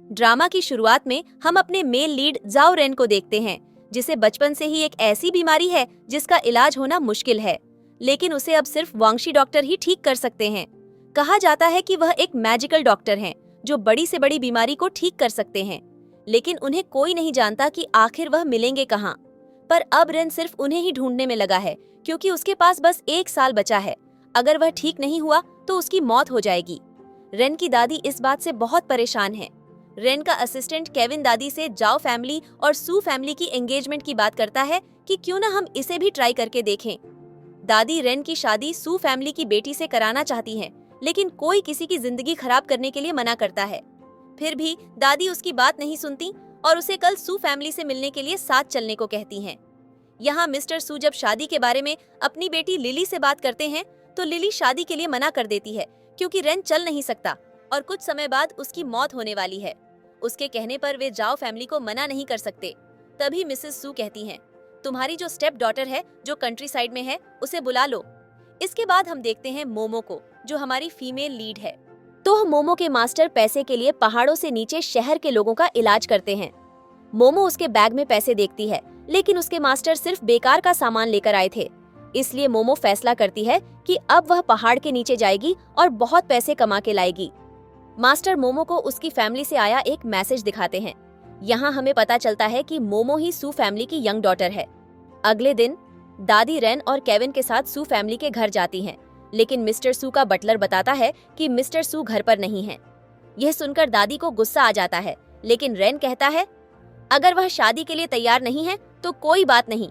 Drama की शुरुआत में हम अपने मेल लीड जाओ रेन को देखते हैं, जिसे बचपन से ही एक ऐसी बीमारी है जिसका इलाज होना मुश्किल है, लेकिन उसे अब सिर्फ वांगशी डॉक्टर ही ठीक कर सकते हैं। कहा जाता है कि वह एक मैजिकल डॉक्टर हैं, जो बड़ी से बड़ी बीमारी को ठीक कर सकते हैं, लेकिन उन्हें कोई नहीं जानता कि आखिर वह मिलेंगे कहाँ। पर अब रेन सिर्फ उन्हें ही ढूंढने में लगा है, क्योंकि उसके पास बस 1 साल बचा है। अगर वह ठीक नहीं हुआ तो उसकी मौत हो जाएगी। रेन की दादी इस बात से बहुत परेशान है। रेन का असिस्टेंट केविन दादी से जाओ फैमिली और सू फैमिली की एंगेजमेंट की बात करता है कि क्यों ना हम इसे भी ट्राई करके देखें। दादी रेन की शादी सू फैमिली की बेटी से कराना चाहती हैं, लेकिन कोई किसी की जिंदगी खराब करने के लिए मना करता है। फिर भी दादी उसकी बात नहीं सुनती और उसे कल सू फैमिली से मिलने के लिए साथ चलने को कहती हैं। यहाँ मिस्टर सू जब शादी के बारे में अपनी बेटी लिली से बात करते हैं तो लिली शादी के लिए मना कर देती है, क्योंकि रेन चल नहीं सकता और कुछ समय बाद उसकी मौत होने वाली है। उसके कहने पर वे जाओ फैमिली को मना नहीं कर सकते। तभी मिसेस सू कहती हैं, तुम्हारी जो स्टेप डॉटर है जो कंट्री साइड में है, उसे बुला लो। इसके बाद हम देखते हैं मोमो को, जो हमारी फीमेल लीड है। तो मोमो के मास्टर पैसे के लिए पहाड़ों से नीचे शहर के लोगों का इलाज करते हैं। मोमो उसके बैग में पैसे देखती है, लेकिन उसके मास्टर सिर्फ बेकार का सामान लेकर आए थे। इसलिए मोमो फैसला करती है कि अब वह पहाड़ के नीचे जाएगी और बहुत पैसे कमा के लाएगी। मास्टर मोमो को उसकी फैमिली से आया एक मैसेज दिखाते हैं। यहाँ हमें पता चलता है कि मोमो ही सू फैमिली की यंग डॉटर है। अगले दिन दादी रेन और केविन के साथ सू फैमिली के घर जाती हैं, लेकिन मिस्टर सू का बटलर बताता है कि मिस्टर सू घर पर नहीं है। यह सुनकर दादी को गुस्सा आ जाता है, लेकिन रेन कहता है अगर वह शादी के लिए तैयार नहीं है तो कोई बात नहीं।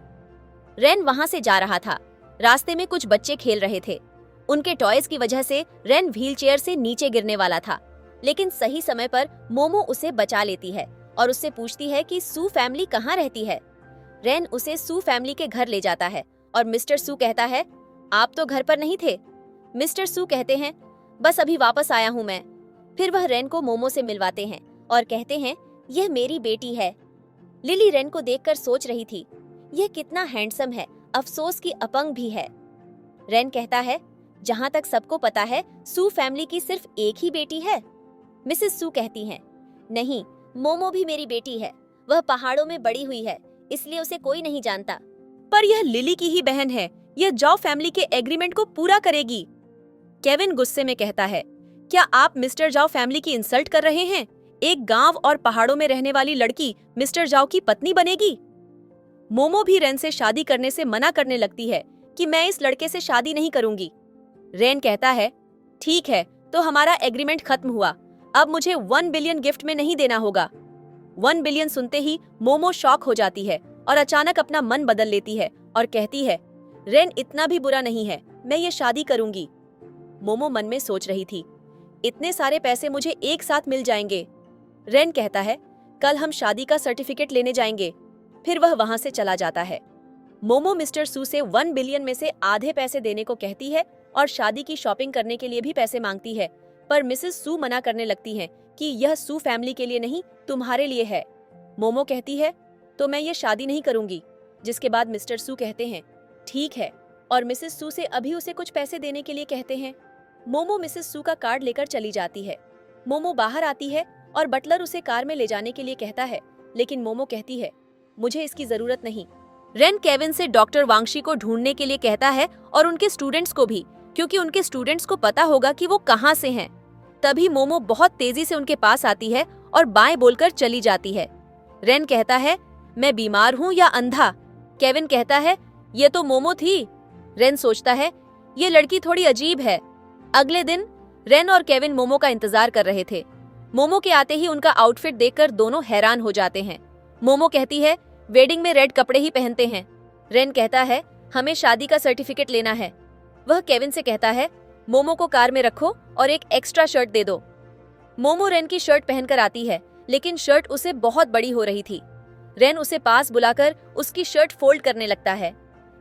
रेन वहाँ से जा रहा था। रास्ते में कुछ बच्चे खेल रहे थे। उनके टॉयज की वजह से रेन व्हीलचेयर से नीचे गिरने वाला था, लेकिन सही समय पर मोमो उसे बचा लेती है और उससे पूछती है कि सू फैमिली कहाँ रहती है। रेन उसे सू फैमिली के घर ले जाता है और मिस्टर सू कहता है आप तो घर पर नहीं थे। मिस्टर सू कहते हैं बस अभी वापस आया हूँ मैं। फिर वह रेन को मोमो से मिलवाते हैं और कहते हैं यह मेरी बेटी है। लिली रेन को देखकर सोच रही थी, यह कितना हैंडसम है, अफसोस की अपंग भी है। रेन कहता है जहाँ तक सबको पता है सू फैमिली की सिर्फ एक ही बेटी है। मिसेस सू कहती हैं नहीं, मोमो भी मेरी बेटी है। वह पहाड़ों में बड़ी हुई है, इसलिए उसे कोई नहीं जानता। पर यह लिली की ही बहन है, यह जाओ फैमिली के एग्रीमेंट को पूरा करेगी। केविन गुस्से में कहता है क्या आप मिस्टर जाओ फैमिली की इंसल्ट कर रहे हैं? एक गांव और पहाड़ों में रहने वाली लड़की मिस्टर जाओ की पत्नी बनेगी? मोमो भी रेन से शादी करने से मना करने लगती है कि मैं इस लड़के से शादी नहीं करूंगी। रेन कहता है ठीक है, तो हमारा एग्रीमेंट खत्म हुआ। अब मुझे 1 बिलियन गिफ्ट में नहीं देना होगा। 1 बिलियन सुनते ही मोमो शॉक हो जाती है और अचानक अपना मन बदल लेती है और कहती है रेन इतना भी बुरा नहीं है, मैं ये शादी करूंगी। मोमो मन में सोच रही थी इतने सारे पैसे मुझे एक साथ मिल जाएंगे। रेन कहता है कल हम शादी का सर्टिफिकेट लेने जाएंगे। फिर वह वहां से चला जाता है। मोमो मिस्टर सू से 1 बिलियन में से आधे पैसे देने को कहती है और शादी की शॉपिंग करने के लिए भी पैसे मांगती है, पर मिसेस सू मना करने लगती हैं कि यह सू फैमिली के लिए नहीं, तुम्हारे लिए है। मोमो कहती है तो मैं ये शादी नहीं करूंगी, जिसके बाद मिस्टर सू कहते हैं ठीक है, और मिसेस सू से अभी उसे कुछ पैसे देने के लिए कहते हैं। मोमो मिसेस सू का कार्ड लेकर चली जाती है। मोमो बाहर आती है और बटलर उसे कार में ले जाने के लिए कहता है, लेकिन मोमो कहती है मुझे इसकी जरूरत नहीं। रेन केविन से डॉक्टर वांगशी को ढूंढने के लिए कहता है और उनके स्टूडेंट्स को भी, क्योंकि उनके स्टूडेंट्स को पता होगा कि वो कहाँ से हैं। तभी मोमो बहुत तेजी से उनके पास आती है और बाएं बोलकर चली जाती है। रेन कहता है मैं बीमार हूँ या अंधा? केविन कहता है ये तो मोमो थी। रेन सोचता है ये लड़की थोड़ी अजीब है। अगले दिन रेन और केविन मोमो का इंतजार कर रहे थे। मोमो के आते ही उनका आउटफिट देखकर दोनों हैरान हो जाते हैं। मोमो कहती है वेडिंग में रेड कपड़े ही पहनते हैं। रेन कहता है हमें शादी का सर्टिफिकेट लेना है। वह केविन से कहता है मोमो को कार में रखो और एक एक्स्ट्रा शर्ट दे दो। मोमो रेन की शर्ट पहनकर आती है, लेकिन शर्ट उसे बहुत बड़ी हो रही थी। रेन उसे पास बुलाकर उसकी शर्ट फोल्ड करने लगता है।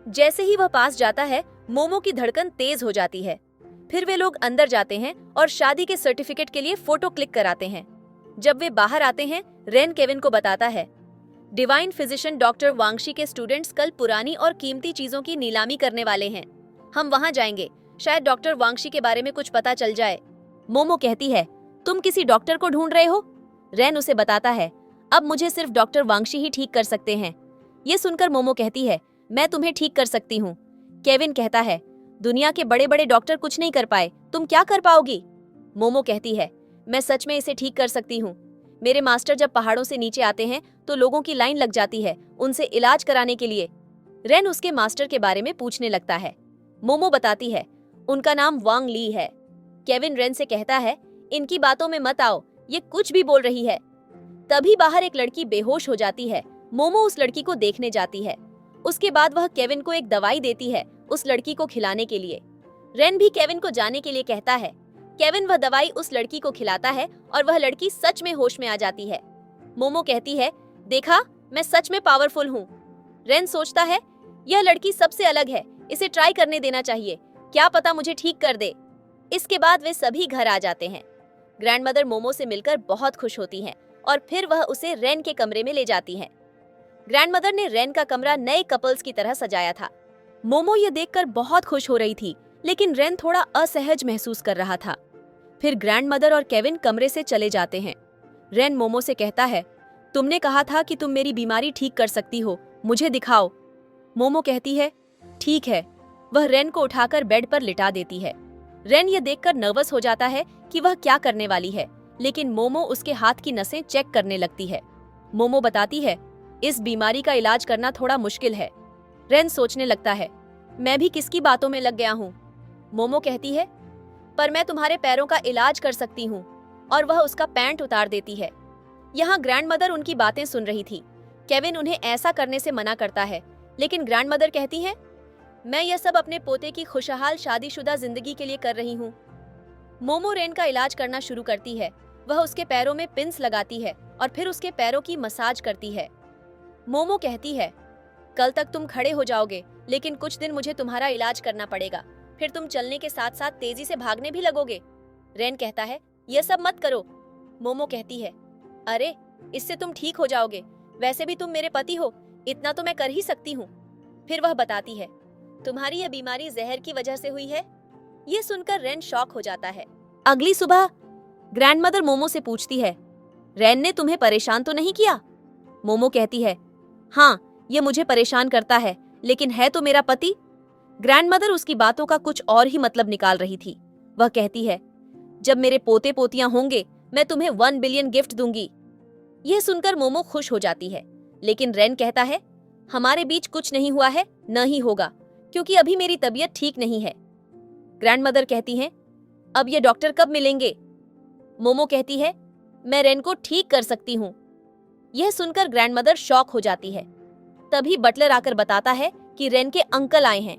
जैसे ही वह पास जाता है, मोमो की धड़कन तेज हो जाती है। फिर वे लोग अंदर जाते हैं और शादी के सर्टिफिकेट के लिए फोटो क्लिक कराते हैं। जब वे बाहर आते हैं, रेन केविन को बताता है डिवाइन फिजिशियन डॉक्टर वांगशी के स्टूडेंट्स कल पुरानी और कीमती चीजों की नीलामी करने वाले हैं। हम वहां जाएंगे, शायद डॉक्टर वांगशी के बारे में कुछ पता चल जाए। मोमो कहती है तुम किसी डॉक्टर को ढूंढ रहे हो? रेन उसे बताता है, अब मुझे सिर्फ डॉक्टर वांगशी ही ठीक कर सकते हैं। ये सुनकर मोमो कहती है, मैं तुम्हें ठीक कर सकती हूँ। केविन कहता है, दुनिया के बड़े बड़े डॉक्टर कुछ नहीं कर पाए, तुम क्या कर पाओगी? मोमो कहती है, मैं सच में इसे ठीक कर सकती हूँ। मेरे मास्टर जब पहाड़ों से नीचे आते हैं तो लोगों की लाइन लग जाती है उनसे इलाज कराने के लिए। रेन उसके मास्टर के बारे में पूछने लगता है। मोमो बताती है, उनका नाम वांग ली है। केविन रेन से कहता है, इनकी बातों में मत आओ, ये कुछ भी बोल रही है। तभी बाहर एक लड़की बेहोश हो जाती है। मोमो उस लड़की को देखने जाती है। उसके बाद वह केविन को एक दवाई देती है उस लड़की को खिलाने के लिए। रेन भी केविन को जाने के लिए कहता है। केविन वह दवाई उस लड़की को खिलाता है और वह लड़की सच में होश में आ जाती है। मोमो कहती है, देखा, मैं सच में पावरफुल हूँ। रेन सोचता है, यह लड़की सबसे अलग है, इसे ट्राई करने देना चाहिए, क्या पता मुझे ठीक कर दे। इसके बाद वे सभी घर आ जाते हैं। ग्रैंडमदर मोमो से मिलकर बहुत खुश होती हैं और फिर वह उसे रेन के कमरे में ले जाती हैं। ग्रैंडमदर ने रेन का कमरा नए कपल्स की तरह सजाया था। मोमो ये देखकर बहुत खुश हो रही थी, लेकिन रेन थोड़ा असहज महसूस कर रहा था। फिर ग्रैंडमदर और केविन कमरे से चले जाते हैं। रेन मोमो से कहता है, तुमने कहा था कि तुम मेरी बीमारी ठीक कर सकती हो, मुझे दिखाओ। मोमो कहती है, ठीक है। वह रेन को उठाकर बेड पर लिटा देती है। रेन ये देखकर नर्वस हो जाता है कि वह क्या करने वाली है, लेकिन मोमो उसके हाथ की नसें चेक करने लगती है। मोमो बताती है, इस बीमारी का इलाज करना थोड़ा मुश्किल है। रेन सोचने लगता है, मैं भी किसकी बातों में लग गया हूँ। मोमो कहती है, पर मैं तुम्हारे पैरों का इलाज कर सकती हूँ, और वह उसका पैंट उतार देती है। यहाँ ग्रैंडमदर उनकी बातें सुन रही थी। केविन उन्हें ऐसा करने से मना करता है, लेकिन ग्रैंडमदर कहती है, मैं यह सब अपने पोते की खुशहाल शादीशुदा जिंदगी के लिए कर रही हूँ। मोमो रेन का इलाज करना शुरू करती है। वह उसके पैरों में पिंस लगाती है और फिर उसके पैरों की मसाज करती है। मोमो कहती है, कल तक तुम खड़े हो जाओगे, लेकिन कुछ दिन मुझे तुम्हारा इलाज करना पड़ेगा, फिर तुम चलने के साथ साथ तेजी से भागने भी लगोगे। रेन कहता है, यह सब मत करो। मोमो कहती है, अरे, इससे तुम ठीक हो जाओगे, वैसे भी तुम मेरे पति हो, इतना तो मैं कर ही सकती हूँ। फिर वह बताती है, तुम्हारी यह बीमारी जहर की वजह से हुई है। ये सुनकर रेन शॉक हो जाता है। अगली सुबह ग्रैंडमदर मोमो से पूछती है, रेन ने तुम्हें परेशान तो नहीं किया? मोमो कहती है, हाँ, ये मुझे परेशान करता है, लेकिन है तो मेरा पति। ग्रैंडमदर उसकी बातों का कुछ और ही मतलब निकाल रही थी। वह कहती है, जब मेरे पोते पोतियां होंगे, मैं तुम्हें 1 बिलियन गिफ्ट दूंगी। यह सुनकर मोमो खुश हो जाती है, लेकिन रेन कहता है, हमारे बीच कुछ नहीं हुआ है, न ही होगा, क्योंकि अभी मेरी तबीयत ठीक नहीं है। ग्रैंडमदर कहती हैं, अब ये डॉक्टर कब मिलेंगे? मोमो कहती है, मैं रेन को ठीक कर सकती हूँ। यह सुनकर ग्रैंडमदर शॉक हो जाती है। तभी बटलर आकर बताता है कि रेन के अंकल आए हैं।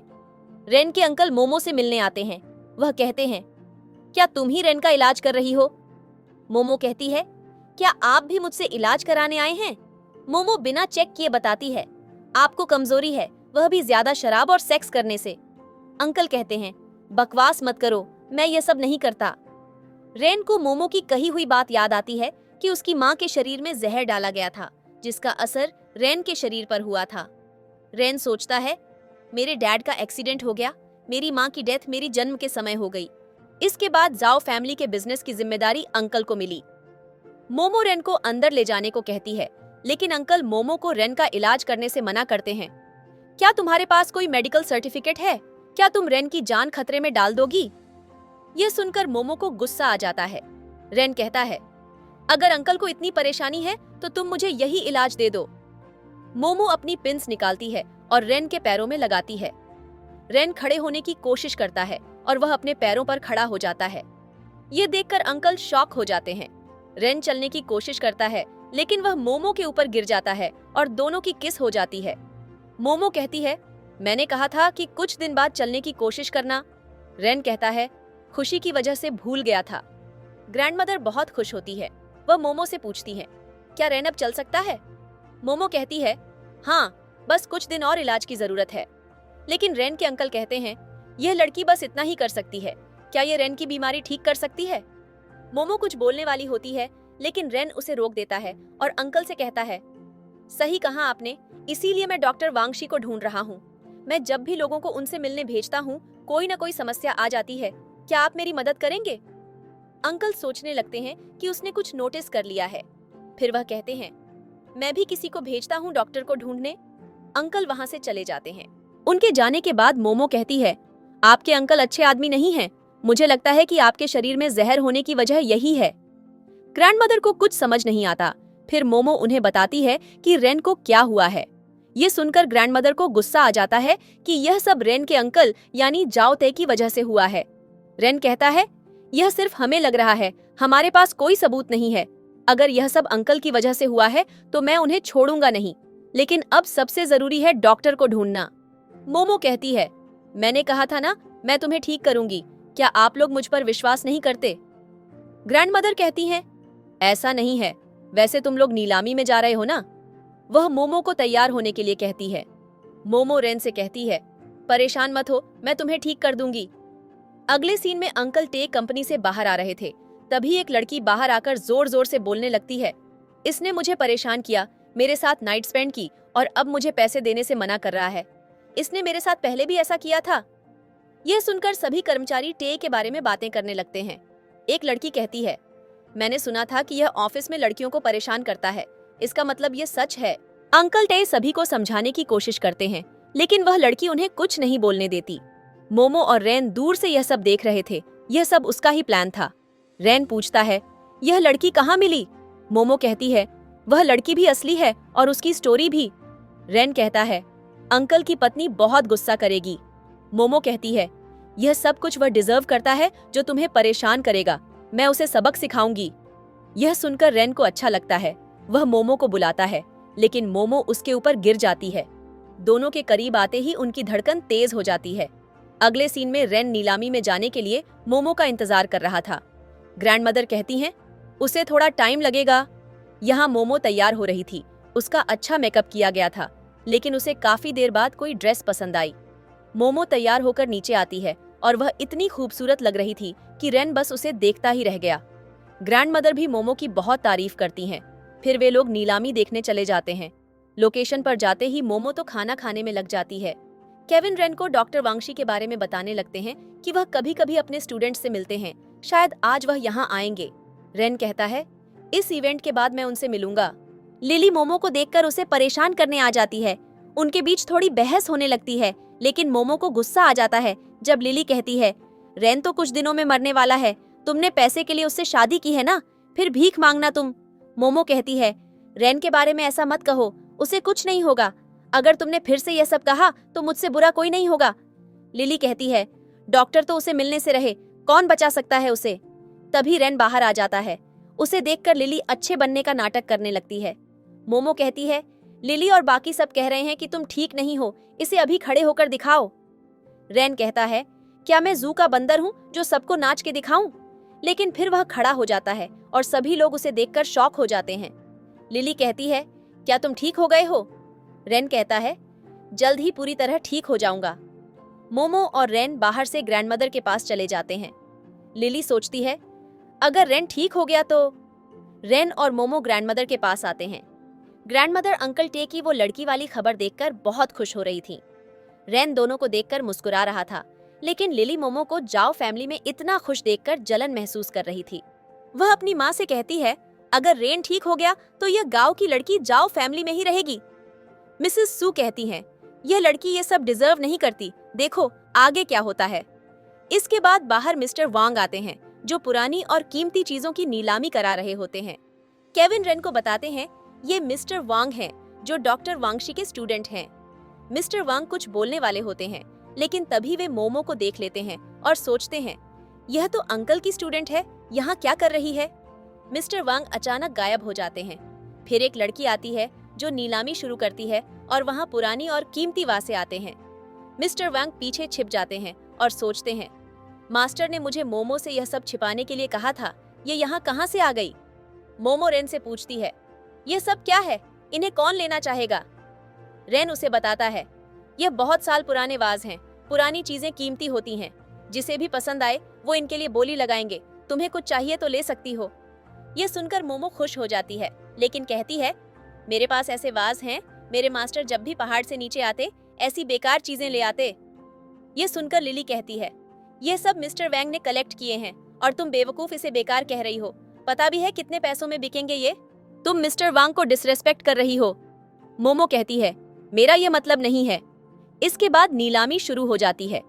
रेन के अंकल मोमो से मिलने आते हैं। वह कहते हैं, क्या तुम ही रेन का इलाज कर रही हो? मोमो कहती है, क्या आप भी मुझसे इलाज कराने आए हैं? मोमो बिना चेक किए बताती है, आपको कमजोरी है, वह भी ज्यादा शराब और सेक्स करने से। अंकल कहते हैं, बकवास मत करो, मैं ये सब नहीं करता। रेन को मोमो की कही हुई बात याद आती है कि उसकी माँ के शरीर में जहर डाला गया था, जिसका असर रेन के शरीर पर हुआ था। रेन सोचता है, मेरे डैड का एक्सीडेंट हो गया, मेरी माँ की डेथ मेरी जन्म के समय हो गई। इसके बाद जाओ फैमिली के बिजनेस की जिम्मेदारी अंकल को मिली। मोमो रेन को अंदर ले जाने को कहती है, लेकिन अंकल मोमो को रेन का इलाज करने से मना करते हैं। क्या तुम्हारे पास कोई मेडिकल सर्टिफिकेट है? क्या तुम रेन की जान खतरे में डाल दोगी? यह सुनकर मोमो को गुस्सा आ जाता है। रेन कहता है, अगर अंकल को इतनी परेशानी है तो तुम मुझे यही इलाज दे दो। मोमो अपनी पिंस निकालती है और रेन के पैरों में लगाती है। रेन खड़े होने की कोशिश करता है और वह अपने पैरों पर खड़ा हो जाता है। ये देखकर अंकल शॉक हो जाते हैं। रेन चलने की कोशिश करता है, लेकिन वह मोमो के ऊपर गिर जाता है और दोनों की किस हो जाती है। मोमो कहती है, मैंने कहा था कि कुछ दिन बाद चलने की कोशिश करना। रेन कहता है, खुशी की वजह से भूल गया था। ग्रैंडमदर बहुत खुश होती है। वह मोमो से पूछती है, क्या रेन अब चल सकता है? मोमो कहती है, हाँ, बस कुछ दिन और इलाज की जरूरत है। लेकिन रेन के अंकल कहते हैं, यह लड़की बस इतना ही कर सकती है, क्या ये रेन की बीमारी ठीक कर सकती है? मोमो कुछ बोलने वाली होती है, लेकिन रेन उसे रोक देता है और अंकल से कहता है, सही कहा आपने, इसीलिए मैं डॉक्टर वांगशी को ढूंढ रहा हूँ। मैं जब भी लोगों को उनसे मिलने भेजता हूँ, कोई ना कोई समस्या आ जाती है। क्या आप मेरी मदद करेंगे? अंकल सोचने लगते हैं कि उसने कुछ नोटिस कर लिया है। फिर वह कहते हैं, मैं भी किसी को भेजता हूँ डॉक्टर को ढूंढने। अंकल वहां से चले जाते हैं। उनके जाने के बाद मोमो कहती है, आपके अंकल अच्छे आदमी नहीं हैं। मुझे लगता है कि आपके शरीर में जहर होने की वजह यही है। ग्रैंडमदर को कुछ समझ नहीं आता। फिर मोमो उन्हें बताती है कि रेन को क्या हुआ है। ये सुनकर ग्रैंडमदर को गुस्सा आ जाता है कि यह सब रेन के अंकल यानी जाओ ते की वजह से हुआ है। रेन कहता है, यह सिर्फ हमें लग रहा है, हमारे पास कोई सबूत नहीं है। अगर यह सब अंकल की वजह से हुआ है तो मैं उन्हें छोड़ूंगा नहीं, लेकिन अब सबसे जरूरी है डॉक्टर को ढूंढना। मोमो कहती है, मैंने कहा था ना, मैं तुम्हें ठीक करूंगी। क्या आप लोग मुझ पर विश्वास नहीं करते? ग्रैंडमदर कहती हैं, ऐसा नहीं है, वैसे तुम लोग नीलामी में जा रहे हो ना। वह मोमो को तैयार होने के लिए कहती है। मोमो रेन से कहती है, परेशान मत हो, मैं तुम्हें ठीक कर दूंगी। अगले सीन में अंकल टे कंपनी से बाहर आ रहे थे। तभी एक लड़की बाहर आकर जोर जोर से बोलने लगती है, इसने मुझे परेशान किया, मेरे साथ नाइट स्पेंड की और अब मुझे पैसे देने से मना कर रहा है। इसने मेरे साथ पहले भी ऐसा किया था। यह सुनकर सभी कर्मचारी टे के बारे में बातें करने लगते हैं। एक लड़की कहती है, मैंने सुना था कि यह ऑफिस में लड़कियों को परेशान करता है, इसका मतलब ये सच है। अंकल टे सभी को समझाने की कोशिश करते हैं, लेकिन वह लड़की उन्हें कुछ नहीं बोलने देती। मोमो और रेन दूर से यह सब देख रहे थे। यह सब उसका ही प्लान था। रेन पूछता है, यह लड़की कहाँ मिली? मोमो कहती है, वह लड़की भी असली है और उसकी स्टोरी भी। रेन कहता है, अंकल की पत्नी बहुत गुस्सा करेगी। मोमो कहती है, यह सब कुछ वह डिजर्व करता है जो तुम्हें परेशान करेगा, मैं उसे सबक सिखाऊंगी। यह सुनकर रेन को अच्छा लगता है। वह मोमो को बुलाता है, लेकिन मोमो उसके ऊपर गिर जाती है। दोनों के करीब आते ही उनकी धड़कन तेज हो जाती है। अगले सीन में रेन नीलामी में जाने के लिए मोमो का इंतजार कर रहा था। ग्रैंडमदर कहती हैं, उसे थोड़ा टाइम लगेगा। यहाँ मोमो तैयार हो रही थी। उसका अच्छा मेकअप किया गया था, लेकिन उसे काफी देर बाद कोई ड्रेस पसंद आई। मोमो तैयार होकर नीचे आती है और वह इतनी खूबसूरत लग रही थी कि रेन बस उसे देखता ही रह गया। ग्रैंडमदर भी मोमो की बहुत तारीफ करती हैं। फिर वे लोग नीलामी देखने चले जाते हैं। लोकेशन पर जाते ही मोमो तो खाना खाने में लग जाती है। केविन रेन को डॉक्टर वांगशी के बारे में बताने लगते हैं कि वह कभी कभी अपने स्टूडेंट्स से मिलते हैं, शायद आज वह यहाँ आएंगे। रेन कहता है, इस इवेंट के बाद मैं उनसे मिलूंगा। लिली मोमो को देखकर उसे परेशान करने आ जाती है। उनके बीच थोड़ी बहस होने लगती है, लेकिन मोमो को गुस्सा आ जाता है जब लिली कहती है, रेन तो कुछ दिनों में मरने वाला है, तुमने पैसे के लिए उससे शादी की है ना, फिर भीख मांगना तुम। मोमो कहती है, रेन के बारे में ऐसा मत कहो, उसे कुछ नहीं होगा। अगर तुमने फिर से यह सब कहा तो मुझसे बुरा कोई नहीं होगा। लिली कहती है, डॉक्टर तो उसे मिलने से रहे, कौन बचा सकता है उसे। तभी रेन बाहर आ जाता है। उसे देखकर लिली अच्छे बनने का नाटक करने लगती है। मोमो कहती है, लिली और बाकी सब कह रहे हैं कि तुम ठीक नहीं हो, इसे अभी खड़े होकर दिखाओ। रेन कहता है, क्या मैं जू का बंदर हूँ जो सबको नाच के दिखाऊं? लेकिन फिर वह खड़ा हो जाता है और सभी लोग उसे देखकर शॉक हो जाते हैं। लिली कहती है, क्या तुम ठीक हो गए हो? रेन कहता है, जल्द ही पूरी तरह ठीक हो जाऊंगा। मोमो और रेन बाहर से ग्रैंडमदर के पास चले जाते हैं। लिली सोचती है, अगर रेन ठीक हो गया तो। रेन और मोमो ग्रैंडमदर के पास आते हैं। ग्रैंडमदर अंकल टे की वो लड़की वाली खबर देखकर बहुत खुश हो रही थी। रेन दोनों को देखकर मुस्कुरा रहा था, लेकिन लिली मोमो को जाओ फैमिली में इतना खुश देखकर जलन महसूस कर रही थी। वह अपनी माँ से कहती है, अगर रेन ठीक हो गया तो यह गांव की लड़की जाओ फैमिली में ही रहेगी। मिसेस सू कहती हैं, यह लड़की ये सब डिजर्व नहीं करती, देखो आगे क्या होता है। इसके बाद बाहर मिस्टर वांग आते हैं, जो पुरानी और कीमती चीजों की नीलामी करा रहे होते हैं। केविन रेन को बताते हैं, ये मिस्टर वांग हैं, जो डॉक्टर वांगशी के स्टूडेंट हैं। मिस्टर वांग कुछ बोलने वाले होते हैं, लेकिन तभी वे मोमो को देख लेते हैं और सोचते हैं, यह तो अंकल की स्टूडेंट है, यहाँ क्या कर रही है। मिस्टर वांग अचानक गायब हो जाते हैं। फिर एक लड़की आती है जो नीलामी शुरू करती है और वहाँ पुरानी और कीमती वासे आते हैं। मिस्टर वांग पीछे छिप जाते हैं और सोचते हैं, मास्टर ने मुझे मोमो से यह सब छिपाने के लिए कहा था, ये यहाँ कहाँ से आ गई। मोमो रेन से पूछती है, ये सब क्या है, इन्हें कौन लेना चाहेगा। रेन उसे बताता है, यह बहुत साल पुराने वाज हैं, पुरानी चीजें कीमती होती हैं, जिसे भी पसंद आए वो इनके लिए बोली लगाएंगे, तुम्हें कुछ चाहिए तो ले सकती हो। यह सुनकर मोमो खुश हो जाती है, लेकिन कहती है, मेरे पास ऐसे वाज हैं, मेरे मास्टर जब भी पहाड़ से नीचे आते ऐसी बेकार चीजें ले आते। ये सुनकर लिली कहती है, ये सब मिस्टर वैंग ने कलेक्ट किए हैं और तुम बेवकूफ इसे बेकार कह रही हो, पता भी है कितने पैसों में बिकेंगे ये। तुम मिस्टर वांग को डिसरेस्पेक्ट कर रही हो। मोमो कहती है, मेरा ये मतलब नहीं है। इसके बाद नीलामी शुरू हो जाती है।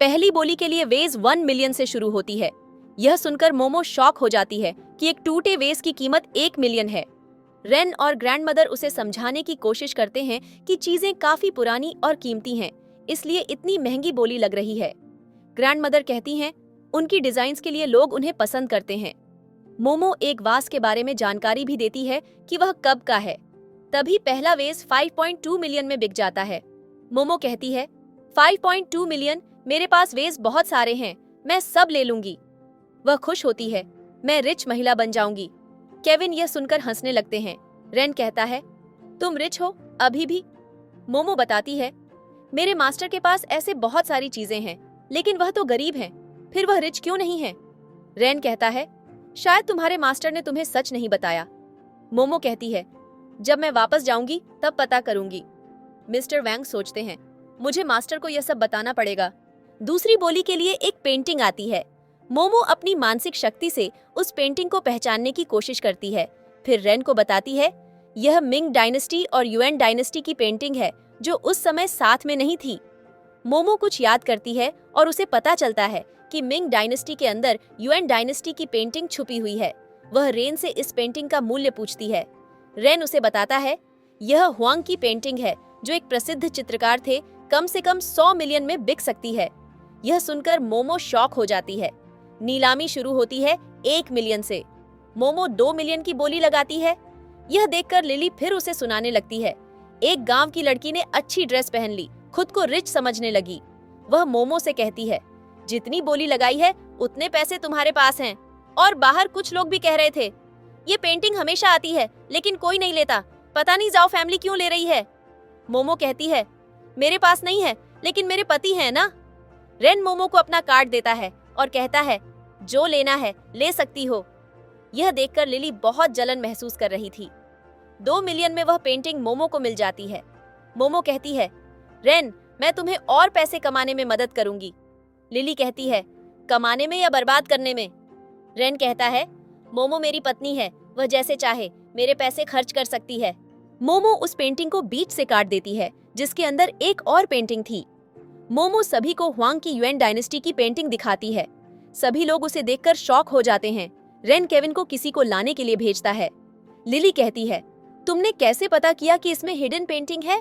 पहली बोली के लिए वेज 1 मिलियन से शुरू होती है। यह सुनकर मोमो शॉक हो जाती है कि एक टूटे वेज की कीमत 1 मिलियन है। रेन और ग्रैंडमदर उसे समझाने की कोशिश करते हैं कि चीजें काफी पुरानी और कीमती हैं, इसलिए इतनी महंगी बोली लग रही है। ग्रैंडमदर कहती हैं, उनकी डिजाइन्स के लिए लोग उन्हें पसंद करते हैं। मोमो एक वास के बारे में जानकारी भी देती है कि वह कब का है। तभी पहला वेज 5.2 मिलियन में बिक जाता है। मोमो कहती है, 5.2 मिलियन, मेरे पास वेज बहुत सारे हैं, मैं सब ले लूंगी। वह खुश होती है, मैं रिच महिला बन जाऊंगी। केविन यह सुनकर हंसने लगते हैं। रेन कहता है, तुम रिच हो अभी भी? मोमो बताती है, मेरे मास्टर के पास ऐसे बहुत सारी चीजें हैं, लेकिन वह तो गरीब हैं, फिर वह रिच क्यों नहीं है? रेन कहता है, शायद तुम्हारे मास्टर ने तुम्हें सच नहीं बताया। मोमो कहती है, जब मैं वापस जाऊंगी तब पता करूंगी। मिस्टर वैंग सोचते हैं, मुझे मास्टर को यह सब बताना पड़ेगा। दूसरी बोली के लिए एक पेंटिंग आती है। मोमो अपनी मानसिक शक्ति से उस पेंटिंग को पहचानने की कोशिश करती है। फिर रेन को बताती है, यह मिंग डायनेस्टी और युएन डायनेस्टी की पेंटिंग है जो उस समय साथ में नहीं थी। मोमो कुछ याद करती है और उसे पता चलता है कि मिंग डायनेस्टी के अंदर युएन डायनेस्टी की पेंटिंग छुपी हुई है। वह रेन से इस पेंटिंग का मूल्य पूछती है। रेन उसे बताता है, यह हुआंग की पेंटिंग है जो एक प्रसिद्ध चित्रकार थे, कम से कम 100 मिलियन में बिक सकती है। यह सुनकर मोमो शॉक हो जाती है। नीलामी शुरू होती है 1 मिलियन से। मोमो 2 मिलियन की बोली लगाती है। यह देखकर लिली फिर उसे सुनाने लगती है, एक गांव की लड़की ने अच्छी ड्रेस पहन ली, खुद को रिच समझने लगी। वह मोमो से कहती है, जितनी बोली लगाई है उतने पैसे तुम्हारे पास हैं। और बाहर कुछ लोग भी कह रहे थे, ये पेंटिंग हमेशा आती है लेकिन कोई नहीं लेता, पता नहीं जाओ फैमिली क्यों ले रही है। मोमो कहती है, मेरे पास नहीं है लेकिन मेरे पति हैं ना। रेन मोमो को अपना कार्ड देता है और कहता है, जो लेना है ले सकती हो। यह देखकर लिली बहुत जलन महसूस कर रही थी। 2 मिलियन में वह पेंटिंग मोमो को मिल जाती है। मोमो कहती है, रेन, मैं तुम्हें और पैसे कमाने में मदद करूंगी। लिली कहती है, कमाने में या बर्बाद करने में? रेन कहता है, मोमो मेरी पत्नी है, वह जैसे चाहे मेरे पैसे खर्च कर सकती है। मोमो उस पेंटिंग को बीच से काट देती है जिसके अंदर एक और पेंटिंग थी। मोमो सभी को हुआंग की युएन डायनेस्टी की पेंटिंग दिखाती है। सभी लोग उसे देखकर शॉक हो जाते हैं। रेन केविन को किसी को लाने के लिए भेजता है। लिली कहती है, तुमने कैसे पता किया कि इसमें हिडन पेंटिंग है?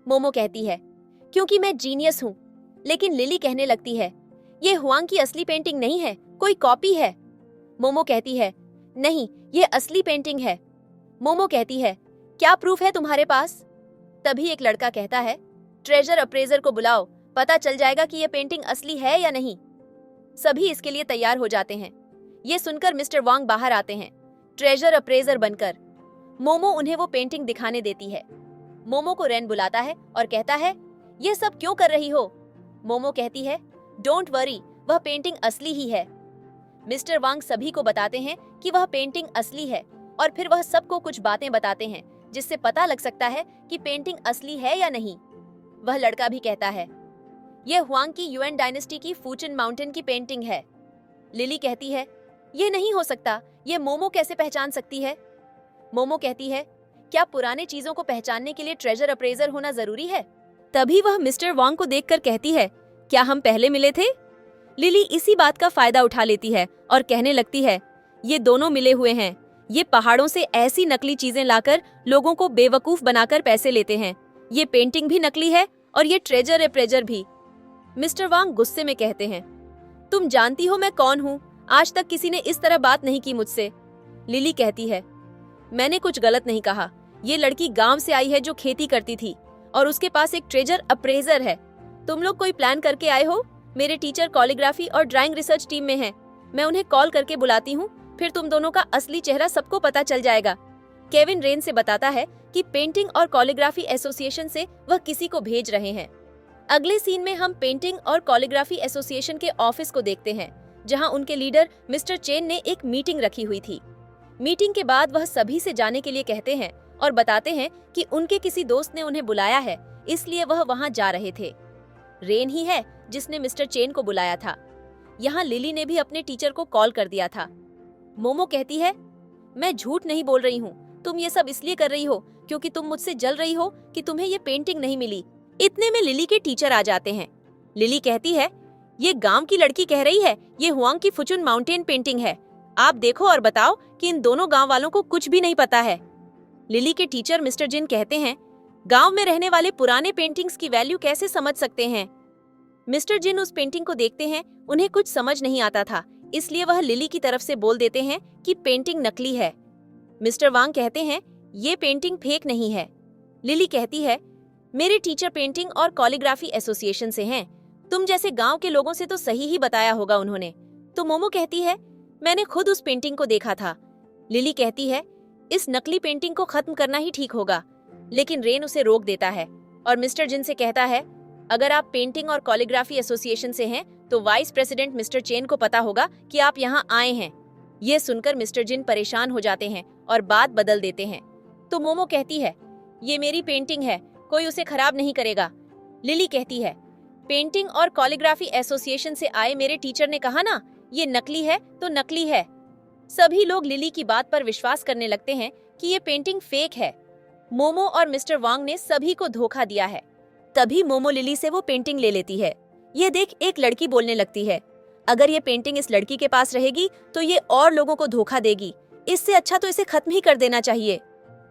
मोमो कहती है, क्योंकि मैं जीनियस हूँ। लेकिन लिली कहने लगती है, ये हुआंग की असली पेंटिंग नहीं है, कोई कॉपी है। मोमो कहती है, नहीं, ये असली पेंटिंग है। मोमो कहती है, क्या प्रूफ है तुम्हारे पास? तभी एक लड़का कहता है, ट्रेजर अप्रेजर को बुलाओ, पता चल जाएगा कि यह पेंटिंग असली है या नहीं। सभी इसके लिए तैयार हो जाते हैं। ये सुनकर मिस्टर वांग बाहर आते हैं, ट्रेजर अप्रेजर बनकर। मोमो उन्हें वो पेंटिंग दिखाने देती है। मोमो को रेन बुलाता है और कहता है, ये सब क्यों कर रही हो? मोमो कहती है, डोंट वरी, वह पेंटिंग असली ही है। मिस्टर वांग सभी को बताते हैं कि वह पेंटिंग असली है और फिर वह सबको कुछ बातें बताते हैं जिससे पता लग सकता है कि पेंटिंग असली है या नहीं। वह लड़का भी कहता है, यह हुआंग की युएन डायनेस्टी की फूचिन माउंटेन की पेंटिंग है। लिली कहती है, यह नहीं हो सकता, यह मोमो कैसे पहचान सकती है? मोमो कहती है, क्या पुराने चीजों को पहचानने के लिए ट्रेजर अप्रेजर होना जरूरी है? तभी वह मिस्टर वांग को देखकर कहती है, क्या हम पहले मिले थे? लिली इसी बात का फायदा उठा लेती है और कहने लगती है, ये दोनों मिले हुए हैं। ये पहाड़ों से ऐसी नकली चीजें लाकर लोगों को बेवकूफ बनाकर पैसे लेते हैं। ये पेंटिंग भी नकली है और ये ट्रेजर अप्रेजर भी। मिस्टर वांग गुस्से में कहते हैं, तुम जानती हो मैं कौन हूँ? आज तक किसी ने इस तरह बात नहीं की मुझसे। लिली कहती है, मैंने कुछ गलत नहीं कहा। ये लड़की गांव से आई है जो खेती करती थी और उसके पास एक ट्रेजर अप्रेजर है। तुम लोग कोई प्लान करके आए हो? मेरे टीचर कॉलिग्राफी और ड्राइंग रिसर्च टीम में हैं। मैं उन्हें कॉल करके बुलाती हूँ, फिर तुम दोनों का असली चेहरा सबको पता चल जाएगा। केविन रेन से बताता है कि पेंटिंग और कॉलिग्राफी एसोसिएशन से वह किसी को भेज रहे हैं। अगले सीन में हम पेंटिंग और कॉलिग्राफी एसोसिएशन के ऑफिस को देखते हैं, जहां उनके लीडर मिस्टर चेन ने एक मीटिंग रखी हुई थी। मीटिंग के बाद वह सभी से जाने के लिए कहते हैं और बताते हैं कि उनके किसी दोस्त ने उन्हें बुलाया है, इसलिए वह वहां जा रहे थे। रेन ही है जिसने मिस्टर चेन को बुलाया था। यहाँ लिली ने भी अपने टीचर को कॉल कर दिया था। मोमो कहती है, मैं झूठ नहीं बोल रही हूँ, तुम ये सब इसलिए कर रही हो क्योंकि तुम मुझसे जल रही हो कि तुम्हें ये पेंटिंग नहीं मिली। इतने में लिली के टीचर आ जाते हैं। लिली कहती है, ये गांव की लड़की कह रही है ये हुआंग की फुचुन माउंटेन पेंटिंग है। आप देखो और बताओ कि इन दोनों गांव वालों को कुछ भी नहीं पता है। लिली के टीचर मिस्टर जिन कहते हैं, गांव में रहने वाले पुराने पेंटिंग्स की वैल्यू कैसे समझ सकते हैं। मिस्टर जिन उस पेंटिंग को देखते हैं, उन्हें कुछ समझ नहीं आता था, इसलिए वह लिली की तरफ से बोल देते हैं कि पेंटिंग नकली है। मिस्टर वांग कहते हैं, ये पेंटिंग फेक नहीं है। लिली कहती है, मेरे टीचर पेंटिंग और कॉलीग्राफी एसोसिएशन से हैं। तुम जैसे गांव के लोगों से तो सही ही बताया होगा उन्होंने। तो मोमो कहती है, मैंने खुद उस पेंटिंग को देखा था। लिली कहती है, इस नकली पेंटिंग को खत्म करना ही ठीक होगा, लेकिन रेन उसे रोक देता है और मिस्टर जिन से कहता है, अगर आप पेंटिंग और कॉलीग्राफी एसोसिएशन से हैं तो वाइस प्रेसिडेंट मिस्टर चेन को पता होगा कि आप यहाँ आए हैं। ये सुनकर मिस्टर जिन परेशान हो जाते हैं और बात बदल देते हैं। तो मोमो कहती है, ये मेरी पेंटिंग है, कोई उसे खराब नहीं करेगा। लिली कहती है, पेंटिंग और कॉलीग्राफी एसोसिएशन से आए मेरे टीचर ने कहा ना, ये नकली है तो नकली है। सभी लोग लिली की बात पर विश्वास करने लगते हैं कि ये पेंटिंग फेक है। मोमो और मिस्टर वांग ने सभी को धोखा दिया है। तभी मोमो लिली से वो पेंटिंग ले लेती है। ये देख एक लड़की बोलने लगती है, अगर ये पेंटिंग इस लड़की के पास रहेगी तो ये और लोगों को धोखा देगी, इससे अच्छा तो इसे खत्म ही कर देना चाहिए।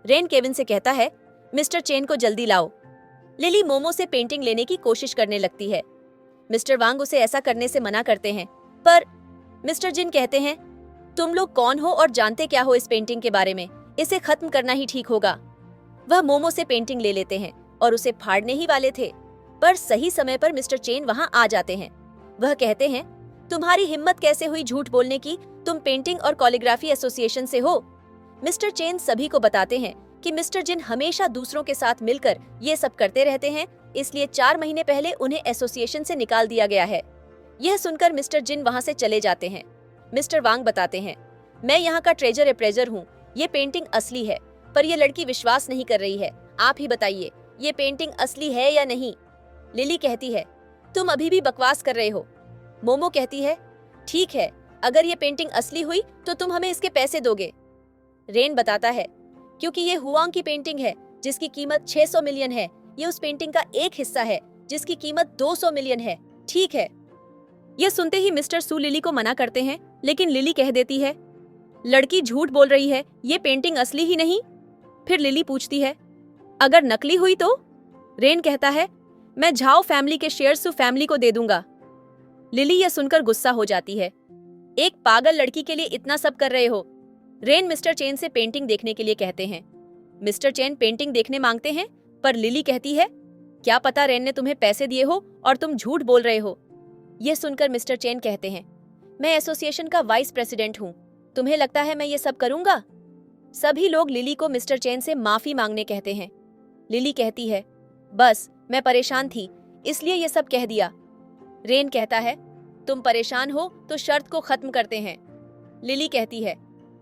रेन केविन से कहता है, मिस्टर चेन को जल्दी लाओ। लिली मोमो से पेंटिंग लेने की कोशिश करने लगती है। मिस्टर वांग उसे ऐसा करने से मना करते हैं, पर मिस्टर जिन कहते हैं, तुम लोग कौन हो और जानते क्या हो इस पेंटिंग के बारे में, इसे खत्म करना ही ठीक होगा। वह मोमो से पेंटिंग ले लेते हैं और उसे फाड़ने ही वाले थे, पर सही समय पर मिस्टर चेन वहां आ जाते हैं। वह कहते हैं, तुम्हारी हिम्मत कैसे हुई झूठ बोलने की, तुम पेंटिंग और कॉलीग्राफी एसोसिएशन से हो। मिस्टर चेन सभी को बताते हैं कि मिस्टर जिन हमेशा दूसरों के साथ मिलकर ये सब करते रहते हैं, इसलिए 4 महीने पहले उन्हें एसोसिएशन से निकाल दिया गया है। यह सुनकर मिस्टर जिन वहां से चले जाते हैं। मिस्टर वांग बताते हैं, मैं यहाँ का ट्रेजर अप्रेजर हूँ, ये पेंटिंग असली है, पर यह लड़की विश्वास नहीं कर रही है। आप ही बताइए, ये पेंटिंग असली है या नहीं। लिली कहती है, तुम अभी भी बकवास कर रहे हो। मोमो कहती है, ठीक है, अगर ये पेंटिंग असली हुई तो तुम हमें इसके पैसे दोगे। रेन बताता है, क्योंकि ये हुआंग की पेंटिंग है जिसकी कीमत 600 मिलियन है, ये उस पेंटिंग का एक हिस्सा है जिसकी कीमत 200 मिलियन है, ठीक है। यह सुनते ही मिस्टर सू लिली को मना करते हैं, लेकिन लिली कह देती है, लड़की झूठ बोल रही है, ये पेंटिंग असली ही नहीं। फिर लिली पूछती है, अगर नकली हुई तो? रेन कहता है, मैं झाओ फैमिली के शेयर्स सू फैमिली को दे दूंगा। लिली यह सुनकर गुस्सा हो जाती है, एक पागल लड़की के लिए इतना सब कर रहे हो। रेन मिस्टर चेन से पेंटिंग देखने के लिए कहते हैं। मिस्टर चेन पेंटिंग देखने मांगते हैं, पर लिली कहती है, क्या पता रेन ने तुम्हें पैसे दिए हो और तुम झूठ बोल रहे हो। यह सुनकर मिस्टर चेन कहते हैं, मैं एसोसिएशन का वाइस प्रेसिडेंट हूँ, तुम्हें लगता है मैं ये सब करूंगा? सभी लोग लिली को मिस्टर चेन से माफी मांगने कहते हैं। लिली कहती है, बस मैं परेशान थी इसलिए ये सब कह दिया। रेन कहता है, तुम परेशान हो तो शर्त को खत्म करते हैं। लिली कहती है,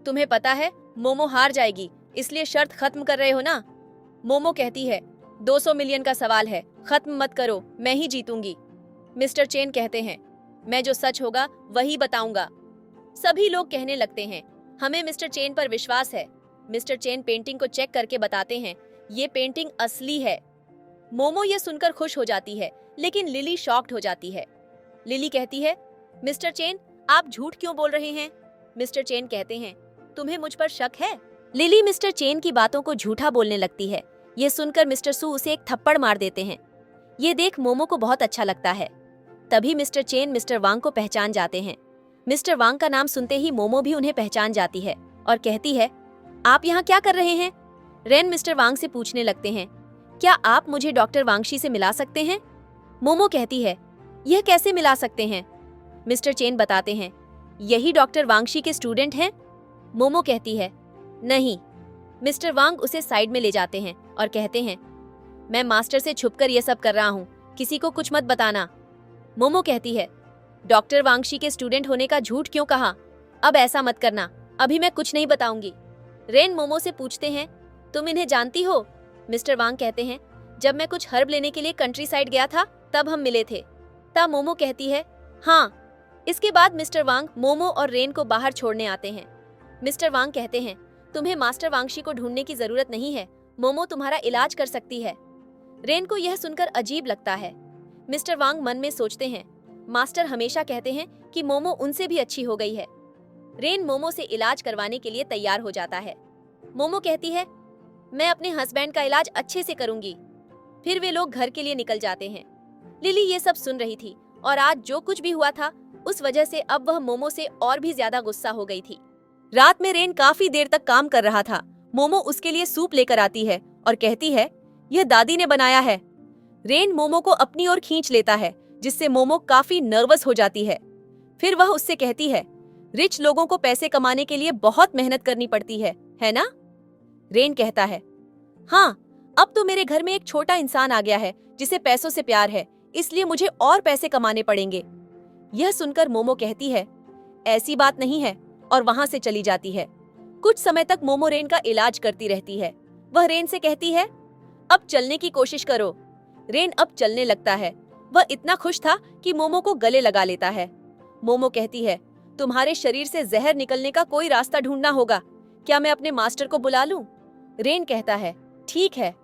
तुम्हें पता है मोमो हार जाएगी, इसलिए शर्त खत्म कर रहे हो ना। मोमो कहती है, 200 मिलियन का सवाल है, खत्म मत करो, मैं ही जीतूंगी। मिस्टर चेन कहते हैं, मैं जो सच होगा वही बताऊंगा। सभी लोग कहने लगते हैं, हमें मिस्टर चेन पर विश्वास है। मिस्टर चेन पेंटिंग को चेक करके बताते हैं, ये पेंटिंग असली है। मोमो ये सुनकर खुश हो जाती है, लेकिन लिली शॉक्ड हो जाती है। लिली कहती है, मिस्टर चेन आप झूठ क्यों बोल रहे हैं? मिस्टर चेन कहते हैं, तुम्हें मुझ पर शक है? लिली मिस्टर चेन की बातों को झूठा बोलने लगती है। ये सुनकर मिस्टर सू उसे एक थप्पड़ मार देते हैं। ये देख मोमो को बहुत अच्छा लगता है। तभी मिस्टर चेन मिस्टर वांग को पहचान जाते हैं। मिस्टर वांग का नाम सुनते ही मोमो भी उन्हें पहचान जाती है और कहती है, आप यहाँ क्या कर रहे हैं? रेन मिस्टर वांग से पूछने लगते हैं, क्या आप मुझे डॉक्टर वांगशी से मिला सकते हैं? मोमो कहती है, यह कैसे मिला सकते हैं? मिस्टर चेन बताते हैं, यही डॉक्टर वांगशी के स्टूडेंट हैं। मोमो कहती है, नहीं। मिस्टर वांग उसे साइड में ले जाते हैं और कहते हैं, मैं मास्टर से छुपकर यह सब कर रहा हूँ, किसी को कुछ मत बताना। मोमो कहती है, डॉक्टर वांगशी के स्टूडेंट होने का झूठ क्यों कहा? अब ऐसा मत करना, अभी मैं कुछ नहीं बताऊंगी। रेन मोमो से पूछते हैं, तुम इन्हें जानती हो? मिस्टर वांग कहते हैं, जब मैं कुछ हर्ब लेने के लिए कंट्री साइड गया था तब हम मिले थे। तब मोमो कहती है, हाँ। इसके बाद मिस्टर वांग मोमो और रेन को बाहर छोड़ने आते हैं। मिस्टर वांग कहते हैं, तुम्हें मास्टर वांगशी को ढूंढने की जरूरत नहीं है, मोमो तुम्हारा इलाज कर सकती है। रेन को यह सुनकर अजीब लगता है। मिस्टर वांग मन में सोचते हैं, मास्टर हमेशा कहते हैं कि मोमो उनसे भी अच्छी हो गई है। रेन मोमो से इलाज करवाने के लिए तैयार हो जाता है। मोमो कहती है, मैं अपने हस्बैंड का इलाज अच्छे से करूंगी। फिर वे लोग घर के लिए निकल जाते हैं। लिली ये सब सुन रही थी और आज जो कुछ भी हुआ था उस वजह से अब वह मोमो से और भी ज्यादा गुस्सा हो गई थी। रात में रेन काफी देर तक काम कर रहा था। मोमो उसके लिए सूप लेकर आती है और कहती है, यह दादी ने बनाया है। रेन मोमो को अपनी ओर खींच लेता है, जिससे मोमो काफी नर्वस हो जाती है। फिर वह उससे कहती है, रिच लोगों को पैसे कमाने के लिए बहुत मेहनत करनी पड़ती है ना? रेन कहता है, हाँ, अब तो मेरे घर में एक छोटा इंसान आ गया है जिसे पैसों से प्यार है, इसलिए मुझे और पैसे कमाने पड़ेंगे। यह सुनकर मोमो कहती है, ऐसी बात नहीं है, और वहां से चली जाती है। कुछ समय तक मोमो रेन का इलाज करती रहती है। वह रेन से कहती है, अब चलने की कोशिश करो। रेन अब चलने लगता है। वह इतना खुश था कि मोमो को गले लगा लेता है। मोमो कहती है, तुम्हारे शरीर से जहर निकलने का कोई रास्ता ढूंढना होगा। क्या मैं अपने मास्टर को बुला लूं? रेन कहता है, ठीक है।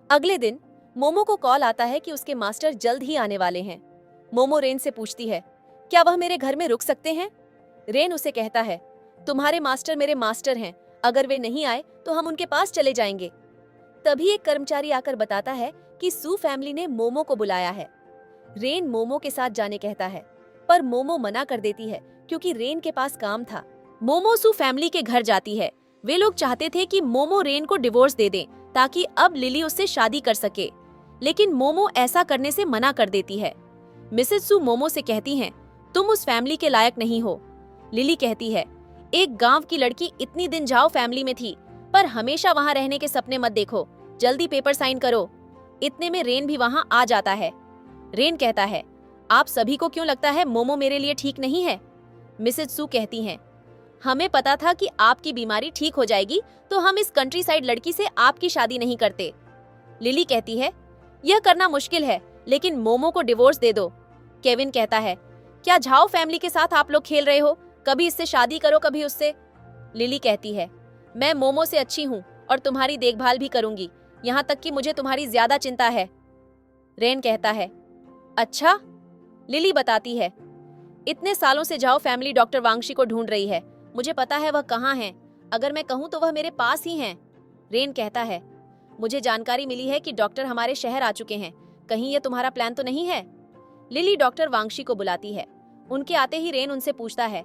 अगले दिन मोमो को कॉल आता है कि उसके मास्टर जल्द ही आने वाले हैं। मोमो रेन से पूछती है, क्या वह मेरे घर में रुक सकते हैं? रेन उसे कहता है, तुम्हारे मास्टर मेरे मास्टर हैं, अगर वे नहीं आए तो हम उनके पास चले जाएंगे। तभी एक कर्मचारी आकर बताता है कि सू फैमिली ने मोमो को बुलाया है। रेन मोमो के साथ जाने कहता है, पर मोमो मना कर देती है क्योंकि रेन के पास काम था। मोमो सू फैमिली के घर जाती है। वे लोग चाहते थे कि मोमो रेन को डिवोर्स दे दे ताकि अब लिली उससे शादी कर सके, लेकिन मोमो ऐसा करने से मना कर देती है। मिसेस सू मोमो से कहती हैं, तुम उस फैमिली के लायक नहीं हो। लिली कहती है, एक गांव की लड़की इतनी दिन जाओ फैमिली में थी, पर हमेशा वहां रहने के सपने मत देखो, जल्दी पेपर साइन करो। इतने में रेन भी वहां आ जाता है। रेन कहता है, आप सभी को क्यों लगता है मोमो मेरे लिए ठीक नहीं है? मिसेस सू कहती हैं, हमें पता था कि आपकी बीमारी ठीक हो जाएगी, तो हम इस कंट्री साइड लड़की से आपकी शादी नहीं करते। लिली कहती है, यह करना मुश्किल है, लेकिन मोमो को डिवोर्स दे दो। केविन कहता है, क्या झाओ फैमिली के साथ आप लोग खेल रहे हो? कभी इससे शादी करो, कभी उससे। लिली कहती है, मैं मोमो से अच्छी हूँ और तुम्हारी देखभाल भी करूंगी, यहाँ तक कि मुझे तुम्हारी ज्यादा चिंता है। रेन कहता है, अच्छा। लिली बताती है, इतने सालों से जाओ फैमिली डॉक्टर वांगशी को ढूंढ रही है। मुझे पता है वह कहाँ हैं। अगर मैं कहूँ तो वह मेरे पास ही हैं। रेन कहता है, मुझे जानकारी मिली है कि डॉक्टर हमारे शहर आ चुके हैं। कहीं ये तुम्हारा प्लान तो नहीं है? लिली डॉक्टर वांगशी को बुलाती है। उनके आते ही रेन उनसे पूछता है,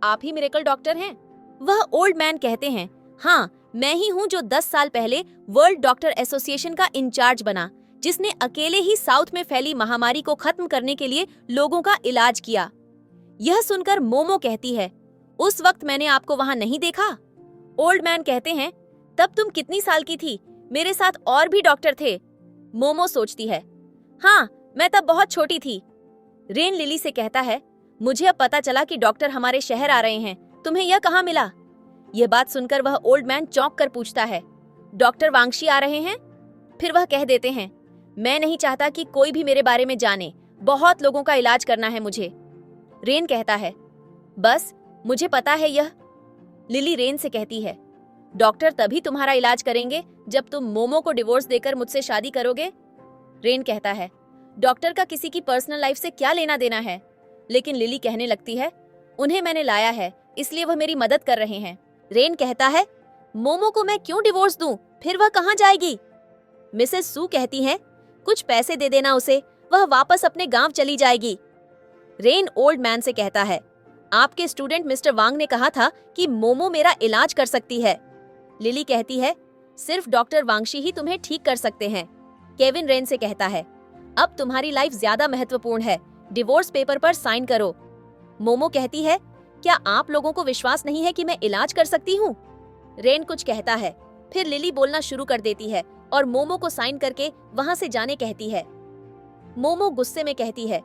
आप ही मिरेकल डॉक्टर हैं? वह ओल्ड मैन कहते हैं, हाँ, मैं ही हूँ जो 10 साल पहले वर्ल्ड डॉक्टर एसोसिएशन का इंचार्ज बना, जिसने अकेले ही साउथ में फैली महामारी को खत्म करने के लिए लोगों का इलाज किया। यह सुनकर मोमो कहती है, उस वक्त मैंने आपको वहां नहीं देखा। ओल्ड मैन कहते हैं, तब तुम कितनी साल की थी? मेरे साथ और भी डॉक्टर थे। मोमो सोचती है, हाँ, मैं तब बहुत छोटी थी। रेन लिली से कहता है, मुझे अब पता चला कि डॉक्टर हमारे शहर आ रहे हैं। तुम्हें यह कहाँ मिला? यह बात सुनकर वह ओल्ड मैन चौंक कर पूछता है, डॉक्टर वांगशी आ रहे हैं? फिर वह कह देते हैं, मैं नहीं चाहता कि कोई भी मेरे बारे में जाने। बहुत लोगों का इलाज करना है मुझे। रेन कहता है, बस मुझे पता है यह। लिली रेन से कहती है, डॉक्टर तभी तुम्हारा इलाज करेंगे जब तुम मोमो को डिवोर्स देकर मुझसे शादी करोगे। रेन कहता है, डॉक्टर का किसी की पर्सनल लाइफ से क्या लेना देना है? लेकिन लिली कहने लगती है, उन्हें मैंने लाया है, इसलिए वह मेरी मदद कर रहे हैं। रेन कहता है, मोमो को मैं क्यों डिवोर्स दूं? फिर वह कहाँ जाएगी? मिसेस सू कहती हैं, कुछ पैसे दे देना उसे, वह वापस अपने गांव चली जाएगी। रेन ओल्ड मैन से कहता है, आपके स्टूडेंट मिस्टर वांग ने कहा था कि मोमो मेरा इलाज कर सकती है। लिली कहती है, सिर्फ डॉक्टर वांगशी ही तुम्हें ठीक कर सकते हैं। केविन रेन से कहता है, अब तुम्हारी लाइफ ज्यादा महत्वपूर्ण है, डिवोर्स पेपर पर साइन करो। मोमो कहती है, क्या आप लोगों को विश्वास नहीं है कि मैं इलाज कर सकती हूँ? रेन कुछ कहता है, फिर लिली बोलना शुरू कर देती है और मोमो को साइन करके वहां से जाने कहती है। मोमो गुस्से में कहती है,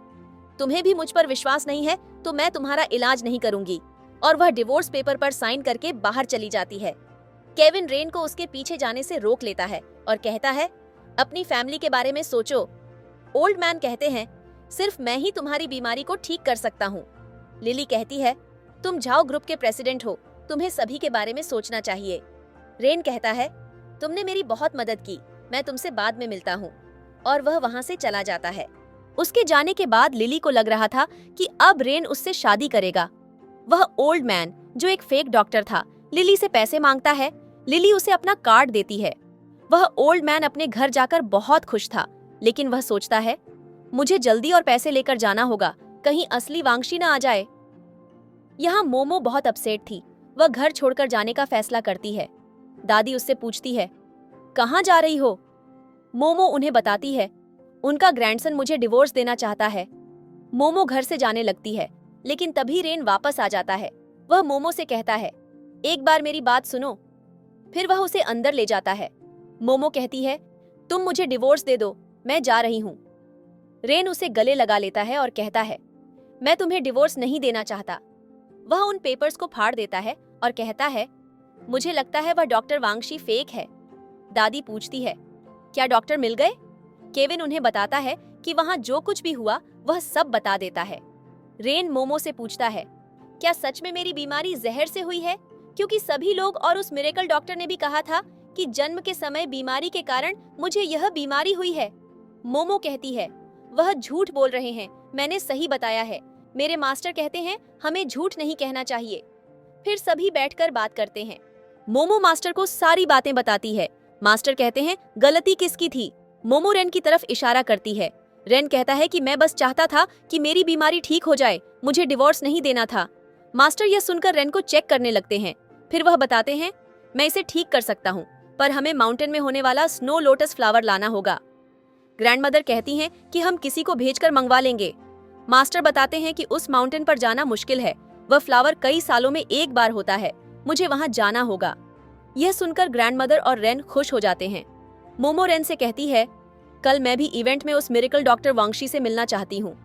तुम्हें भी मुझ पर विश्वास नहीं है तो मैं तुम्हारा इलाज नहीं करूंगी, और वह डिवोर्स पेपर पर साइन करके बाहर चली जाती है। केविन रेन को उसके पीछे जाने से रोक लेता है और कहता है, अपनी फैमिली के बारे में सोचो। ओल्ड मैन कहते हैं, सिर्फ मैं ही तुम्हारी बीमारी को ठीक कर सकता हूँ। लिली कहती है, तुम झाओ ग्रुप के प्रेसिडेंट हो, तुम्हें सभी के बारे में सोचना चाहिए। रेन कहता है, तुमने मेरी बहुत मदद की, मैं तुमसे बाद में मिलता हूँ। और वह वहाँ से चला जाता है। उसके जाने के बाद लिली को लग रहा था कि अब रेन उससे शादी करेगा। वह ओल्ड मैन जो एक फेक डॉक्टर था लिली से पैसे मांगता है। लिली उसे अपना कार्ड देती है। वह ओल्ड मैन अपने घर जाकर बहुत खुश था, लेकिन वह सोचता है, मुझे जल्दी और पैसे लेकर जाना होगा, कहीं असली वांगशी न आ जाए। यहाँ मोमो बहुत अपसेट थी। वह घर छोड़कर जाने का फैसला करती है। दादी उससे पूछती है, कहाँ जा रही हो? मोमो उन्हें बताती है, उनका ग्रैंडसन मुझे डिवोर्स देना चाहता है। मोमो घर से जाने लगती है, लेकिन तभी रेन वापस आ जाता है। वह मोमो से कहता है, एक बार मेरी बात सुनो। फिर वह उसे अंदर ले जाता है। मोमो कहती है, तुम मुझे डिवोर्स दे दो, मैं जा रही हूँ। रेन उसे गले लगा लेता है और कहता है, मैं तुम्हें डिवोर्स नहीं देना चाहता। वह उन पेपर्स को फाड़ देता है और कहता है, मुझे लगता है वह डॉक्टर वांगशी फेक है। दादी पूछती है, क्या डॉक्टर मिल गए? केविन उन्हें बताता है कि वहाँ जो कुछ भी हुआ वह सब बता देता है। रेन मोमो से पूछता है, क्या सच में मेरी बीमारी जहर से हुई है? क्योंकि सभी लोग और उस मिरेकल डॉक्टर ने भी कहा था कि जन्म के समय बीमारी के कारण मुझे यह बीमारी हुई है। मोमो कहती है, वह झूठ बोल रहे हैं, मैंने सही बताया है। मेरे मास्टर कहते हैं हमें झूठ नहीं कहना चाहिए। फिर सभी बैठकर बात करते हैं। मोमो मास्टर को सारी बातें बताती है। मास्टर कहते हैं, गलती किसकी थी? मोमो रेन की तरफ इशारा करती है। रेन कहता है कि मैं बस चाहता था कि मेरी बीमारी ठीक हो जाए, मुझे डिवोर्स नहीं देना था। मास्टर यह सुनकर रेन को चेक करने लगते हैं। फिर वह बताते हैं, मैं इसे ठीक कर सकता हूँ, पर हमें माउंटेन में होने वाला स्नो लोटस फ्लावर लाना होगा। ग्रैंडमदर कहती हैं कि हम किसी को भेजकर मंगवा लेंगे। मास्टर बताते हैं कि उस माउंटेन पर जाना मुश्किल है, वह फ्लावर कई सालों में एक बार होता है, मुझे वहां जाना होगा। यह सुनकर ग्रैंडमदर और रेन खुश हो जाते हैं। मोमो रेन से कहती है, कल मैं भी इवेंट में उस मिरेकल डॉक्टर वांगशी से मिलना चाहती हूँ।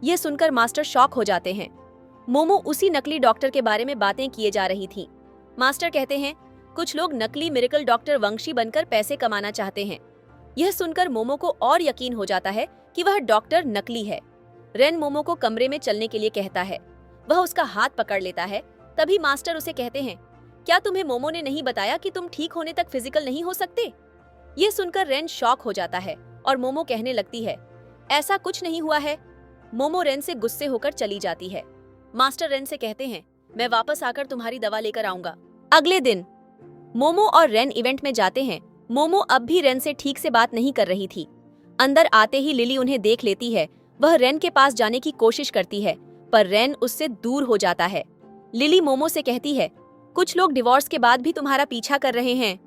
यह सुनकर मास्टर शॉक हो जाते हैं। मोमो उसी नकली डॉक्टर के बारे में बातें किए जा रही थी। मास्टर कहते हैं, कुछ लोग नकली मिरेकल डॉक्टर वांगशी बनकर पैसे कमाना चाहते हैं। यह सुनकर मोमो को और यकीन हो जाता है कि वह डॉक्टर नकली है। रेन मोमो को कमरे में चलने के लिए कहता है। वह उसका हाथ पकड़ लेता है। तभी मास्टर उसे कहते हैं, क्या तुम्हें मोमो ने नहीं बताया कि तुम ठीक होने तक फिजिकल नहीं हो सकते? ये सुनकर रेन शॉक हो जाता है और मोमो कहने लगती है, ऐसा कुछ नहीं हुआ है। मोमो रेन से गुस्से होकर चली जाती है। मास्टर रेन से कहते हैं, मैं वापस आकर तुम्हारी दवा लेकर आऊंगा। अगले दिन मोमो और रेन इवेंट में जाते हैं। मोमो अब भी रेन से ठीक से बात नहीं कर रही थी। अंदर आते ही लिली उन्हें देख लेती है। वह रेन के पास जाने की कोशिश करती है, पर रेन उससे दूर हो जाता है। लिली मोमो से कहती है, कुछ लोग डिवोर्स के बाद भी तुम्हारा पीछा कर रहे हैं।